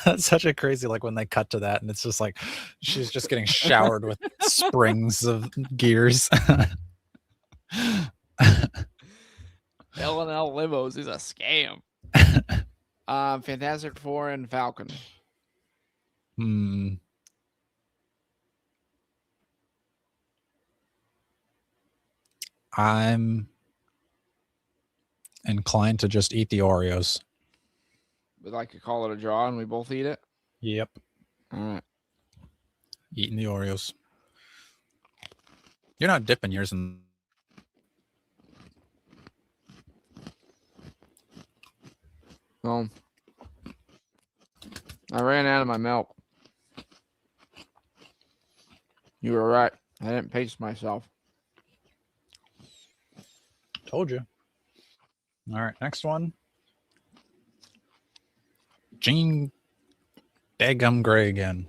That's such a crazy, like when they cut to that, and it's just like she's just getting showered with springs of gears. L&L Limos is a scam. Fantastic Four and Falcon. I'm inclined to just eat the Oreos. We'd like to call it a draw and we both eat it? Yep. All right. Eating the Oreos. You're not dipping yours in. Well, I ran out of my milk. You were right. I didn't pace myself. Told you. All right, next one. Jean Daggum Gray again.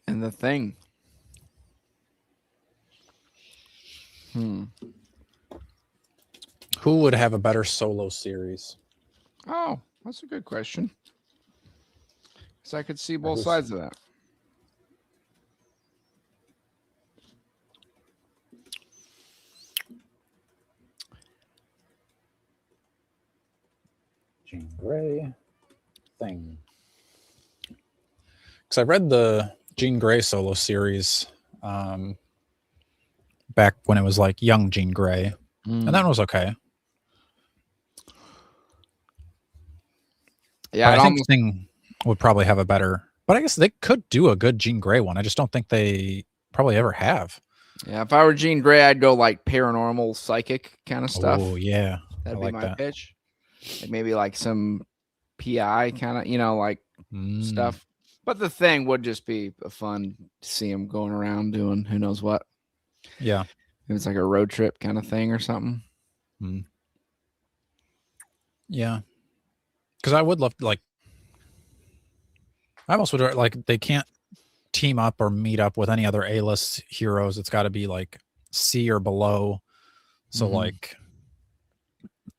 And the Thing. Who would have a better solo series? Oh, that's a good question. Because I could see both sides of that. Jean Grey Thing. Because I read the Jean Grey solo series back when it was like young Jean Grey, and that was okay. Yeah, I think Thing would probably have a better, but I guess they could do a good Jean Grey one. I just don't think they probably ever have. Yeah, if I were Jean Grey, I'd go like paranormal, psychic kind of stuff. Oh yeah, that'd be my pitch. Like maybe like some PI kind of, like stuff. But the Thing would just be fun to see him going around doing who knows what. Yeah, it was like a road trip kind of thing or something. Yeah, because I would love to, like, I almost would like they can't team up or meet up with any other A-list heroes. It's got to be like C or below. So like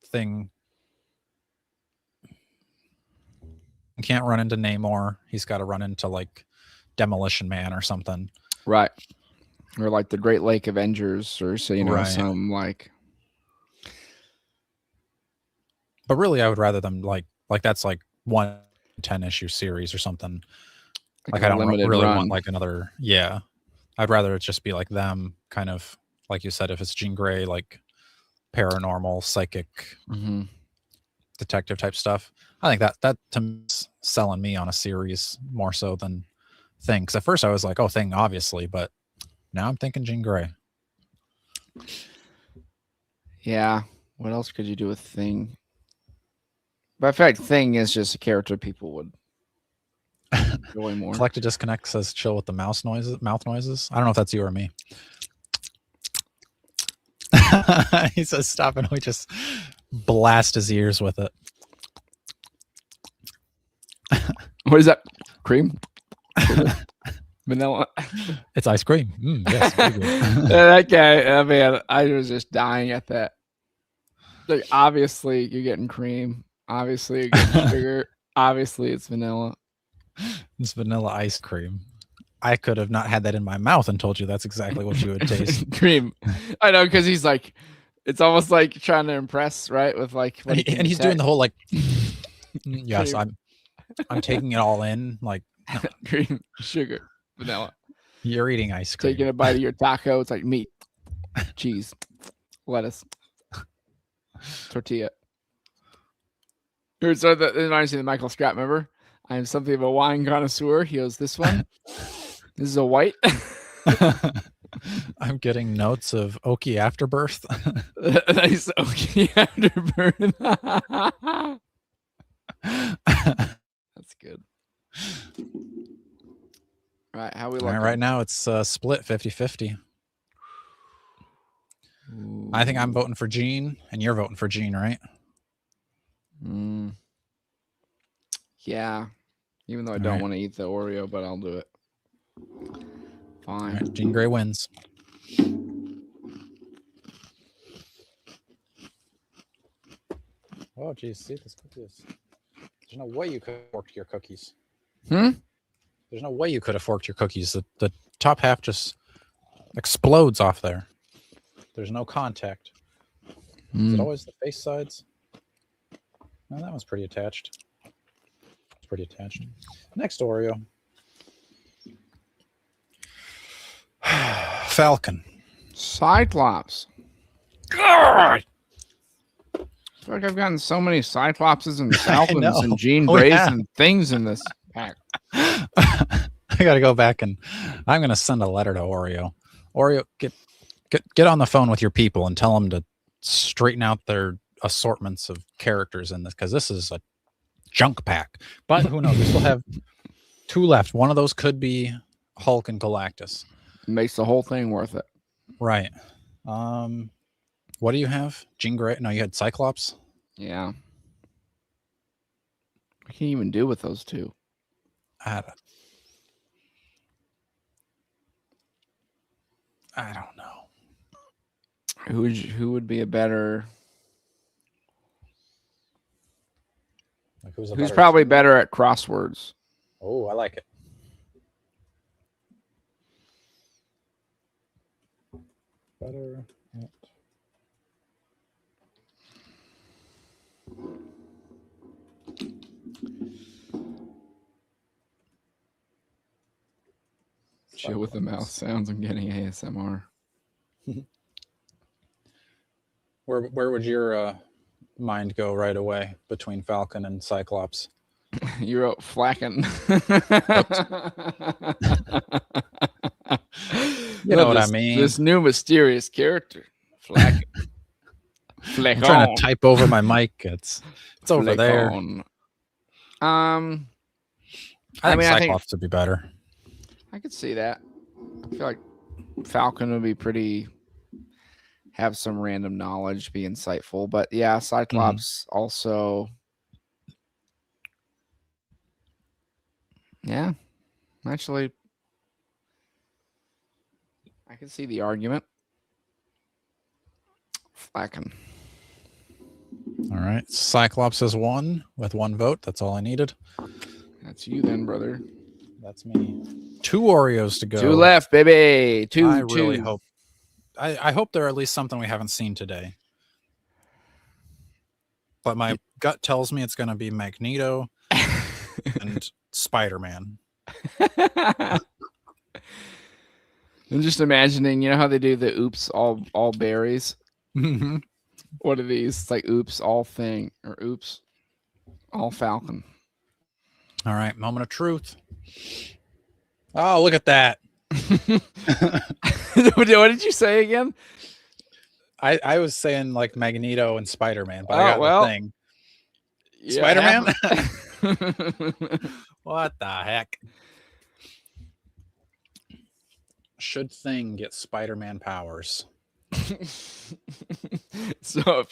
Thing can't run into Namor. He's got to run into like Demolition Man or something. Right. Or like the Great Lake Avengers or so, some like. But really I would rather them like that's like 1 10-issue series or something. Like I don't really want like another. Yeah. I'd rather it just be like them kind of, like you said, if it's Jean Grey, like paranormal, psychic, detective type stuff. I think that to me is selling me on a series more so than Thing. Because at first I was like, oh, Thing, obviously, but Now I'm thinking Jean Grey. Yeah. What else could you do with Thing? But I feel like Thing is just a character people would enjoy more. Collect to Disconnect says chill with the mouth noises. I don't know if that's you or me. He says stop, and we just blast his ears with it. What is that? Cream? Vanilla? It's ice cream. Yes. That guy, man, I was just dying at that. Like, obviously, you're getting cream. Obviously, you're getting sugar. Obviously, it's vanilla. It's vanilla ice cream. I could have not had that in my mouth and told you that's exactly what you would taste. Cream. I know, because he's like, it's almost like trying to impress, right? With like, and he's doing the whole like, yes, Cream. I'm taking it all in. Like, no. Cream, sugar, vanilla. You're eating ice cream. Taking a bite of your taco, it's like meat, cheese, lettuce, tortilla. So that reminds me of the Michael Scott, remember? I am something of a wine connoisseur. He goes, this one, this is a white. I'm getting notes of oaky afterbirth. Nice oaky afterbirth. That's good. All right, how we looking? Right now it's split 50-50. I think I'm voting for Gene, and you're voting for Gene, right? Yeah. Even though I don't want to eat the Oreo, but I'll do it. Fine. Right, Jean Grey wins. Oh, geez. See this cookies. There's no way you could have forked your cookies. There's no way you could have forked your cookies. The top half just explodes off there. There's no contact. Is it always the face sides? No, that one's pretty attached. It's pretty attached. Next Oreo. Falcon. Cyclops. God! I feel like I've gotten so many Cyclopses and Falcons and Jean Greys and things in this pack. I got to go back and I'm going to send a letter to Oreo. Oreo, get on the phone with your people and tell them to straighten out their assortments of characters in this, because this is a junk pack. But who knows? We still have 2 left. One of those could be Hulk and Galactus. Makes the whole thing worth it. Right. What do you have? Jean Grey? No, you had Cyclops? Yeah. What can you even do with those 2? I don't know. Who would be a better... Like who's probably better at crosswords? Oh, I like it. Better at... Chill with the mouth sounds. I'm getting ASMR. Where would your mind go right away between Falcon and Cyclops? You wrote Flacken. You know what I mean? This new mysterious character. Flacken. I'm trying to type over my mic. It's over there. I think Cyclops would be better. I could see that. I feel like Falcon would be pretty... have some random knowledge, be insightful. But yeah, Cyclops also... Yeah. Actually, I can see the argument. Flacken. All right. Cyclops has won with 1 vote. That's all I needed. That's you then, brother. That's me. 2 Oreos to go. 2 left, baby. 2. I really hope. I hope they're at least something we haven't seen today. But my gut tells me it's going to be Magneto and Spider-Man. I'm just imagining, you know how they do the oops all berries? Mm-hmm. What are these? It's like oops all thing, or oops all Falcon. All right, moment of truth. Oh, look at that. What did you say again? I was saying like Magneto and Spider-Man, but Oh, I got well, the thing. yeah, Spider-Man? half What the heck? Should Thing get Spider-Man powers? So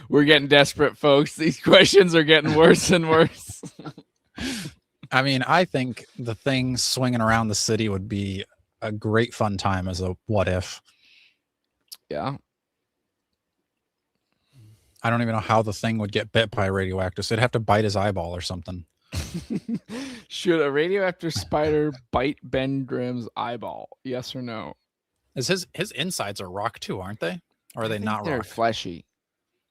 we're getting desperate, folks. These questions are getting worse and worse. I mean, I think the Thing swinging around the city would be a great fun time as a what if. Yeah. I don't even know how the Thing would get bit by radioactive. So it'd have to bite his eyeball or something. Should a radioactive spider bite Ben Grimm's eyeball? Yes or no? Is his insides are rock too, aren't they? Or are they not They're rock? fleshy.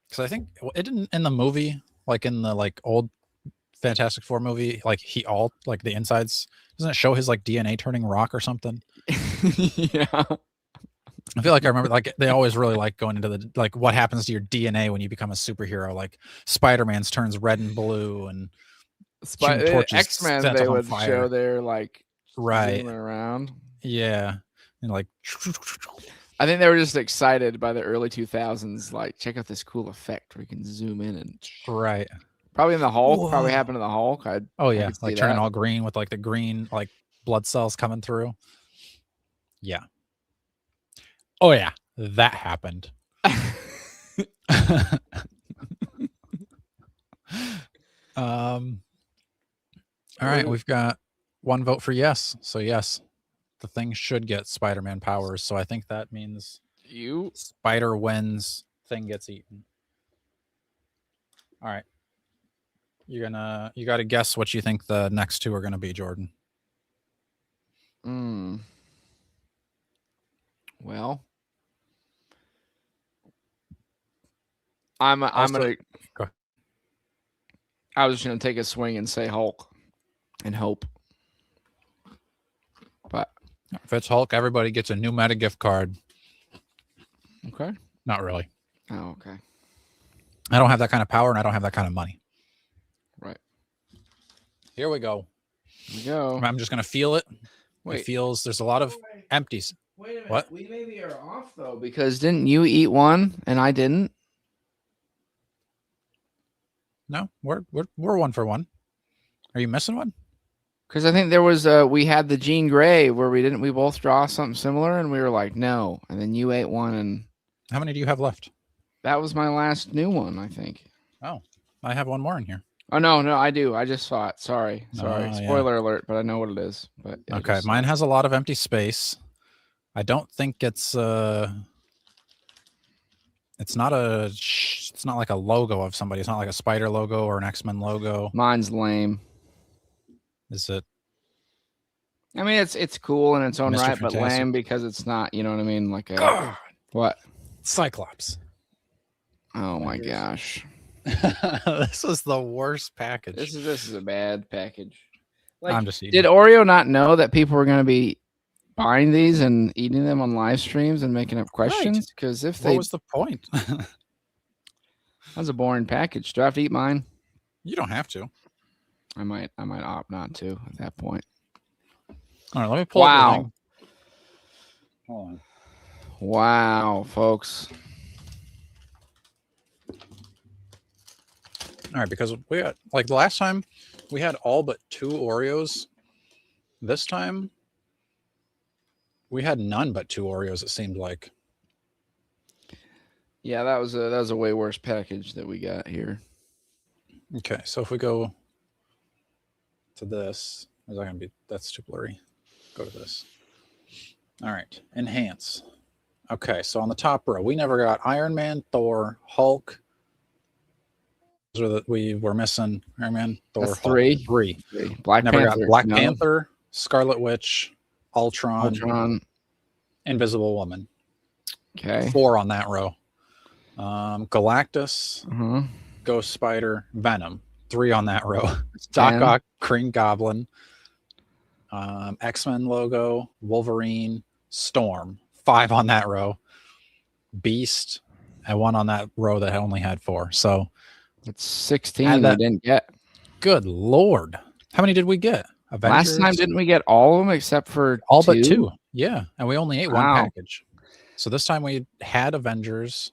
Because I think it didn't in the movie, like in the like old Fantastic Four movie, like like the insides, doesn't it show his like DNA turning rock or something? Yeah. I feel like I remember like they always really like going into the like what happens to your DNA when you become a superhero. Like Spider-Man's turns red and blue, and Human Torch's X-Men, set they up on would fire. show their like right zooming around. Yeah, and like I think they were just excited by the early 2000s. Like, check out this cool effect where you can zoom in and right. probably in the Hulk. Whoa. Probably happened in the Hulk. Oh yeah, could see like turning that. all green with like the green like blood cells coming through. Yeah. Oh yeah, that happened. All right, we've got one vote for yes. So yes, the Thing should get Spider-Man powers. So I think that means Spider wins, Thing gets eaten. All right. You got to guess what you think the next two are going to be, Jordan. Well, I'm gonna. Go. I was just gonna take a swing and say Hulk, and hope. But if it's Hulk, everybody gets a new Meta gift card. Okay. Not really. Oh, okay. I don't have that kind of power, and I don't have that kind of money. Right. Here we go. Here we go. I'm just gonna feel it. Wait. It feels there's a lot of empties. Wait a minute. What? We maybe are off though, because didn't you eat one and I didn't? No, we're 1 for 1. Are you missing one? Because I think there was we had the Jean Grey where we both draw something similar and we were like no, and then you ate one. And how many do you have left? That was my last new one, I think. Oh, I have one more in here. Oh no, I do. I just saw it. Sorry. Spoiler alert, but I know what it is. But yeah, okay, mine has a lot of empty space. I don't think it's not like a logo of somebody. It's not like a Spider logo or an X-Men logo. Mine's lame. Is it? I mean, it's cool in its own Mr. right, Fantastic. but lame because it's not. You know what I mean? Like a God. What? Cyclops. Oh my gosh. This is the worst package. This is a bad package. Like, I'm just eating. Did Oreo not know that people were going to be buying these and eating them on live streams and making up questions? Because if what was the point? That's a boring package. Do I have to eat mine? You don't have to. I might opt not to at that point. All right, let me pull. Wow. Hold on. Wow, folks. All right, because we had like the last time we had all but 2 Oreos. This time we had none but 2 Oreos. It seemed like. Yeah, that was a way worse package that we got here. Okay, so if we go to this, is that gonna be? That's too blurry. Go to this. All right, enhance. Okay, so on the top row, we never got Iron Man, Thor, Hulk. Those are that we were missing. Iron Man, Thor, That's Hulk. 3. 3. Black Never Panther. got Black Panther, Scarlet Witch, Ultron, Invisible Woman. Okay. 4 on that row. Galactus, Ghost Spider, Venom. 3 on that row. Doc Ock, Green Goblin, X-Men logo, Wolverine, Storm. 5 on that row. Beast, and 1 on that row that only had 4. So it's 16 that we didn't get. Good Lord. How many did we get? Avengers. Last time, didn't we get all of them except for all two? but two? Yeah, and we only ate one Wow. package. So this time we had Avengers,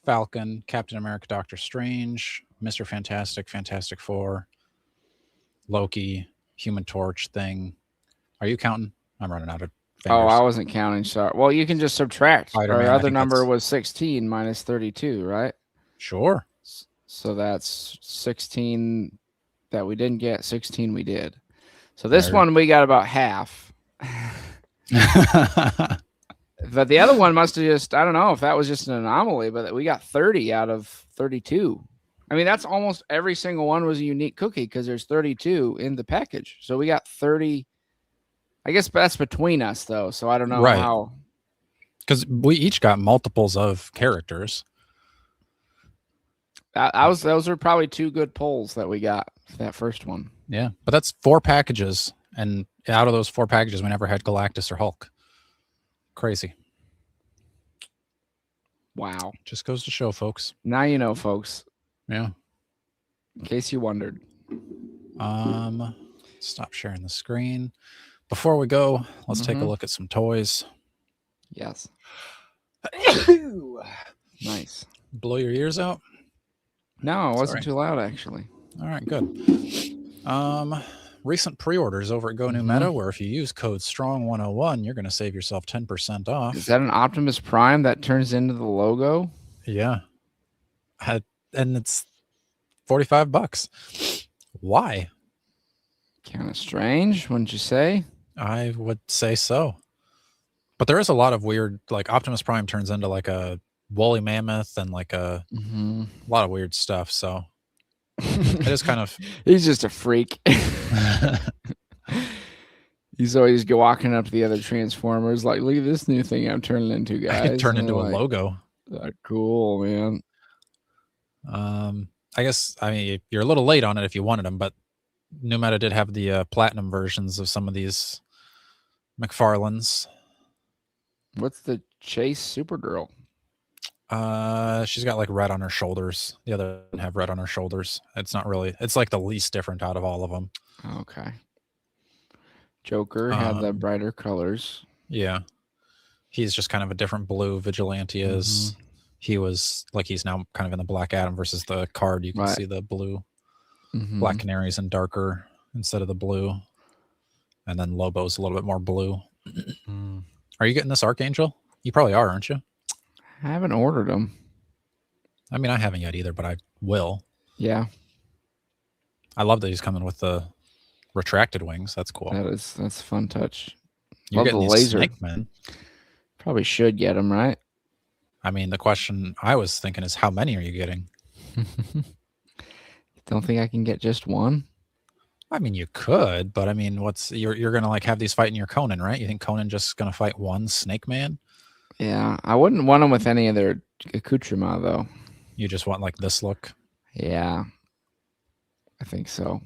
Falcon, Captain America, Doctor Strange, Mr. Fantastic, Fantastic Four, Loki, Human Torch, Thing. Are you counting? I'm running out of fingers. Oh, I wasn't counting. Sorry. Well, you can just subtract. Spider-Man, Our I other think number that's- was 16 minus 32, right? Sure. So that's 16 that we didn't get, 16 we did. So this Nerd. one we got about half. But the other one must have just, I don't know if that was just an anomaly, but we got 30 out of 32. I mean, that's almost every single one was a unique cookie because there's 32 in the package. So we got 30. I guess that's between us, though. So I don't know how. Because we each got multiples of characters. Those are probably two good polls that we got for that first one. Yeah, but that's 4 packages. And out of those 4 packages, we never had Galactus or Hulk. Crazy. Wow. Just goes to show, folks. Now you know, folks. Yeah. In case you wondered. Stop sharing the screen. Before we go, let's take a look at some toys. Yes. Nice. Blow your ears out? No, it wasn't too loud, actually. All right, good. Recent pre-orders over at Go New Meta, where if you use code STRONG101, you're going to save yourself 10% off. Is that an Optimus Prime that turns into the logo? Yeah. And it's $45. Why? Kind of strange, wouldn't you say? I would say so. But there is a lot of weird, like Optimus Prime turns into like a woolly mammoth and like a lot of weird stuff. So it is kind of... He's just a freak. He's always walking up to the other Transformers like, look at this new thing I'm turning into, guys. Turn into a logo. Cool, man. I guess, I mean, you're a little late on it if you wanted them, but New Meta did have the platinum versions of some of these McFarlanes. What's the Chase Supergirl? She's got like red on her shoulders. The other didn't have red on her shoulders. It's not really, it's like the least different out of all of them. Okay. Joker had the brighter colors. Yeah. He's just kind of a different blue. Vigilante is. He was like, he's now kind of in the Black Adam versus the card. You can see the blue. Black Canary's in darker instead of the blue. And then Lobo's a little bit more blue. Are you getting this Archangel? You probably are, aren't you? I haven't ordered them. I mean, I haven't yet either, but I will. Yeah. I love that he's coming with the retracted wings. That's cool. That's a fun touch. You're getting the these laser. Snake Men. Probably should get them, right? I mean, the question I was thinking is, how many are you getting? Don't think I can get just one? I mean, you could, but I mean, you're gonna like have these fighting your Conan, right? You think Conan just gonna fight one Snake Man? Yeah, I wouldn't want them with any of their accoutrement though. You just want like this look? Yeah, I think so.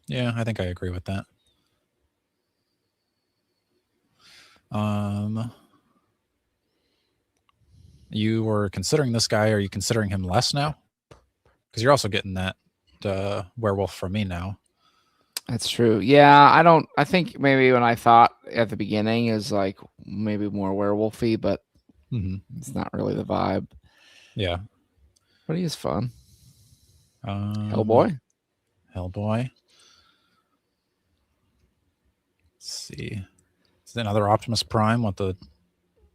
Yeah, I think I agree with that. You were considering this guy. Are you considering him less now? Because you're also getting that werewolf from me now. That's true. Yeah, I think maybe when I thought at the beginning is like maybe more werewolfy, but it's not really the vibe. Yeah. But he is fun. Hellboy. Let's see. Is another Optimus Prime with the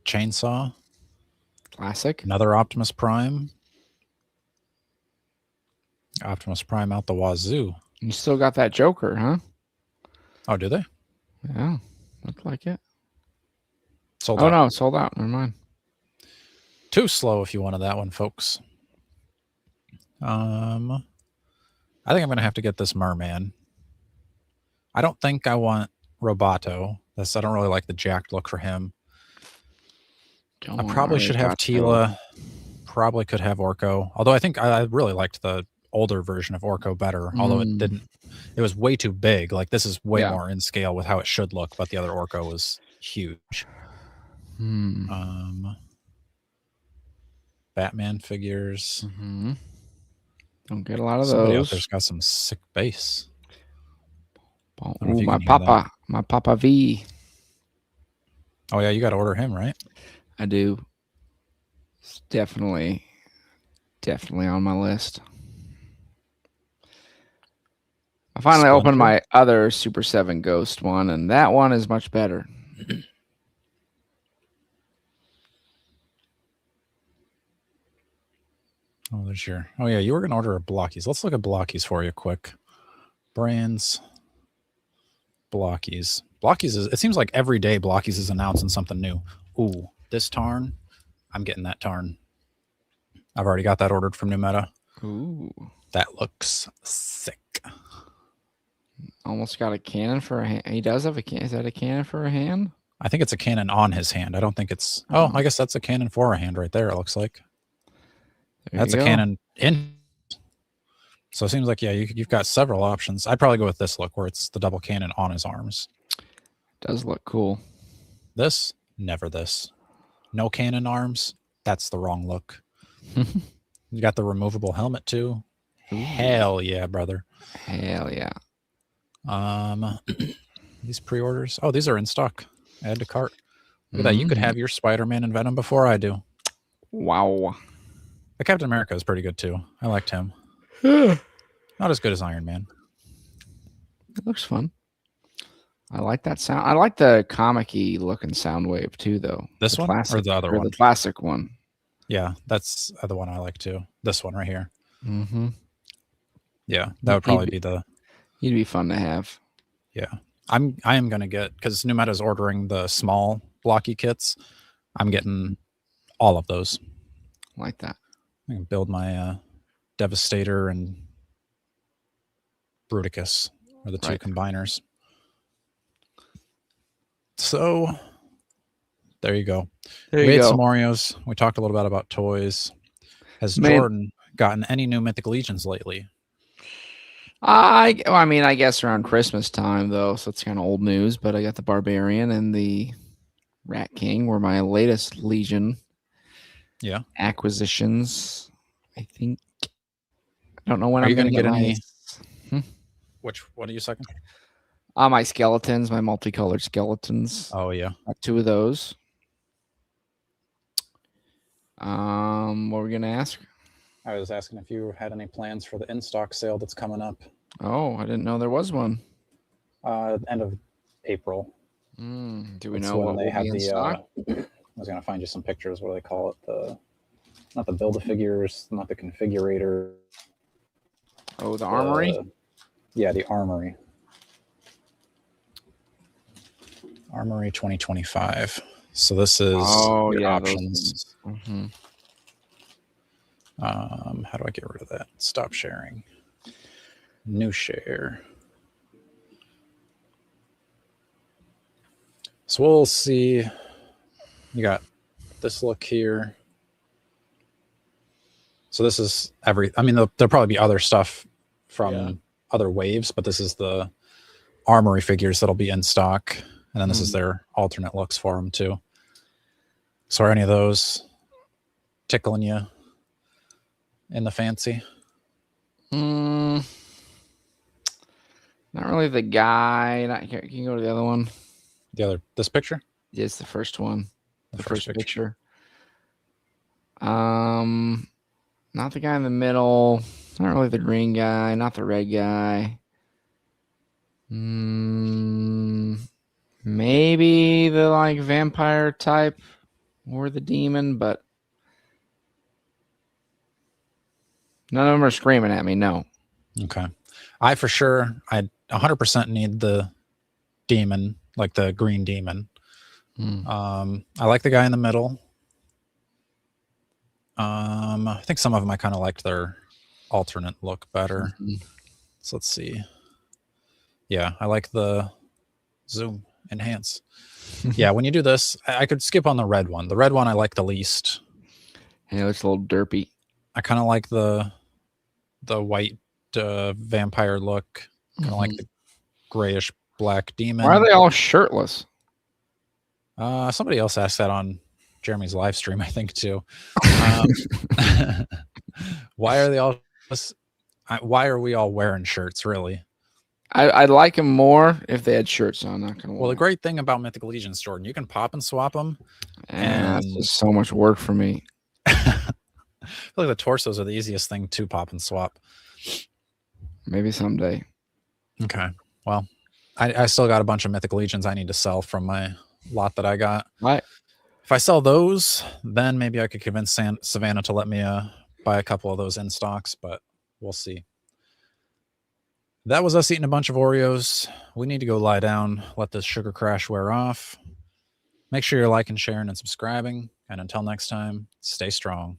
chainsaw? Classic. Another Optimus Prime. Optimus Prime out the wazoo. You still got that Joker, huh? Oh, do they? Yeah, looked like it. Sold out. Oh, no, sold out. Never mind. Too slow if you wanted that one, folks. I think I'm going to have to get this Merman. I don't think I want Roboto. I don't really like the jacked look for him. I probably should have Tila. Probably could have Orko. Although I think I really liked the older version of Orko better. Although it didn't. It was way too big. Like this is way more in scale with how it should look. But the other Orko was huge. Batman figures. Don't get a lot of Somebody those. out there's got some sick base. Ooh, my Papa V. Oh yeah, you got to order him, right? I do. It's definitely on my list. I finally opened my other Super 7 Ghost one, and that one is much better. Oh, there's your. Oh yeah, you were gonna order a Blockies. Let's look at Blockies for you quick. Brands. Blockies. Blockies is. It seems like every day Blockies is announcing something new. Ooh, this Tarn. I'm getting that Tarn. I've already got that ordered from New Meta. Ooh, that looks sick. Almost got a cannon for a hand. He does have a cannon. Is that a cannon for a hand? I think it's a cannon on his hand. I don't think it's. Oh, I guess that's a cannon for a hand right there. It looks like. That's a cannon in. So it seems like, yeah, you've got several options. I'd probably go with this look where it's the double cannon on his arms. Does look cool. This, never this. No cannon arms. That's the wrong look. You got the removable helmet too. Ooh. Hell yeah, brother. Hell yeah. These pre-orders. Oh, these are in stock. Add to cart. Look at that. You could have your Spider-Man and Venom before I do. Wow. The Captain America is pretty good too. I liked him. Not as good as Iron Man. It looks fun. I like that sound. I like the comic-y looking Soundwave too, though. This one or the other one? The classic one. Yeah, that's the one I like too. This one right here. Mm-hmm. Yeah, that would probably be the. He'd be fun to have. Yeah, I am gonna get, because New Meta's ordering the small blocky kits. I'm getting all of those. Like that. I can build my Devastator and Bruticus are the two combiners. So there you go. We ate some Oreos. We talked a little bit about toys. Has Jordan gotten any new Mythic Legions lately? I mean, I guess around Christmas time though, so it's kind of old news. But I got the Barbarian and the Rat King were my latest Legion. Yeah. Acquisitions. I think. I don't know when I'm going to get any. What are you second? My skeletons, my multicolored skeletons. Oh yeah. Got 2 of those. What were we gonna ask? I was asking if you had any plans for the in-stock sale that's coming up. Oh, I didn't know there was one. End of April. Do we know when they have the? I was gonna find you some pictures. What do they call it? Not the Build-A-Figures, not the configurator. Oh, the armory. Yeah, the armory. Armory 2025. So this is your options. How do I get rid of that? Stop sharing. New share. So we'll see. You got this look here. So this is I mean, there'll probably be other stuff from other waves, but this is the armory figures that'll be in stock. And then this is their alternate looks for them too. So are any of those tickling you in the fancy? Not really the guy. Can you go to the other one? This picture? Yes, the first one. The first picture. Not the guy in the middle. Not really the green guy. Not the red guy. Maybe the vampire type or the demon, but none of them are screaming at me. No. Okay. I 100% need the demon, like the green demon. I like the guy in the middle. I think some of them I kind of liked their alternate look better. So let's see. Yeah, I like the zoom enhance. Yeah, when you do this, I could skip on the red one. The red one I like the least. Yeah, it's a little derpy. I kind of like the white vampire look. Kind of like the grayish black demon. Why are they all shirtless? Somebody else asked that on Jeremy's live stream, I think, too. Why are they all? Why are we all wearing shirts, really? I'd like them more if they had shirts on. Not gonna lie. Well, the great thing about Mythic Legions, Jordan, you can pop and swap them. And that's just so much work for me. I feel like the torsos are the easiest thing to pop and swap. Maybe someday. Okay. Well, I still got a bunch of Mythic Legions I need to sell from my lot that I got. Right. If I sell those, then maybe I could convince Savannah to let me buy a couple of those in stocks, but we'll see. That was us eating a bunch of Oreos. We need to go lie down, let this sugar crash wear off. Make sure you're liking, sharing, and subscribing. And until next time, stay strong.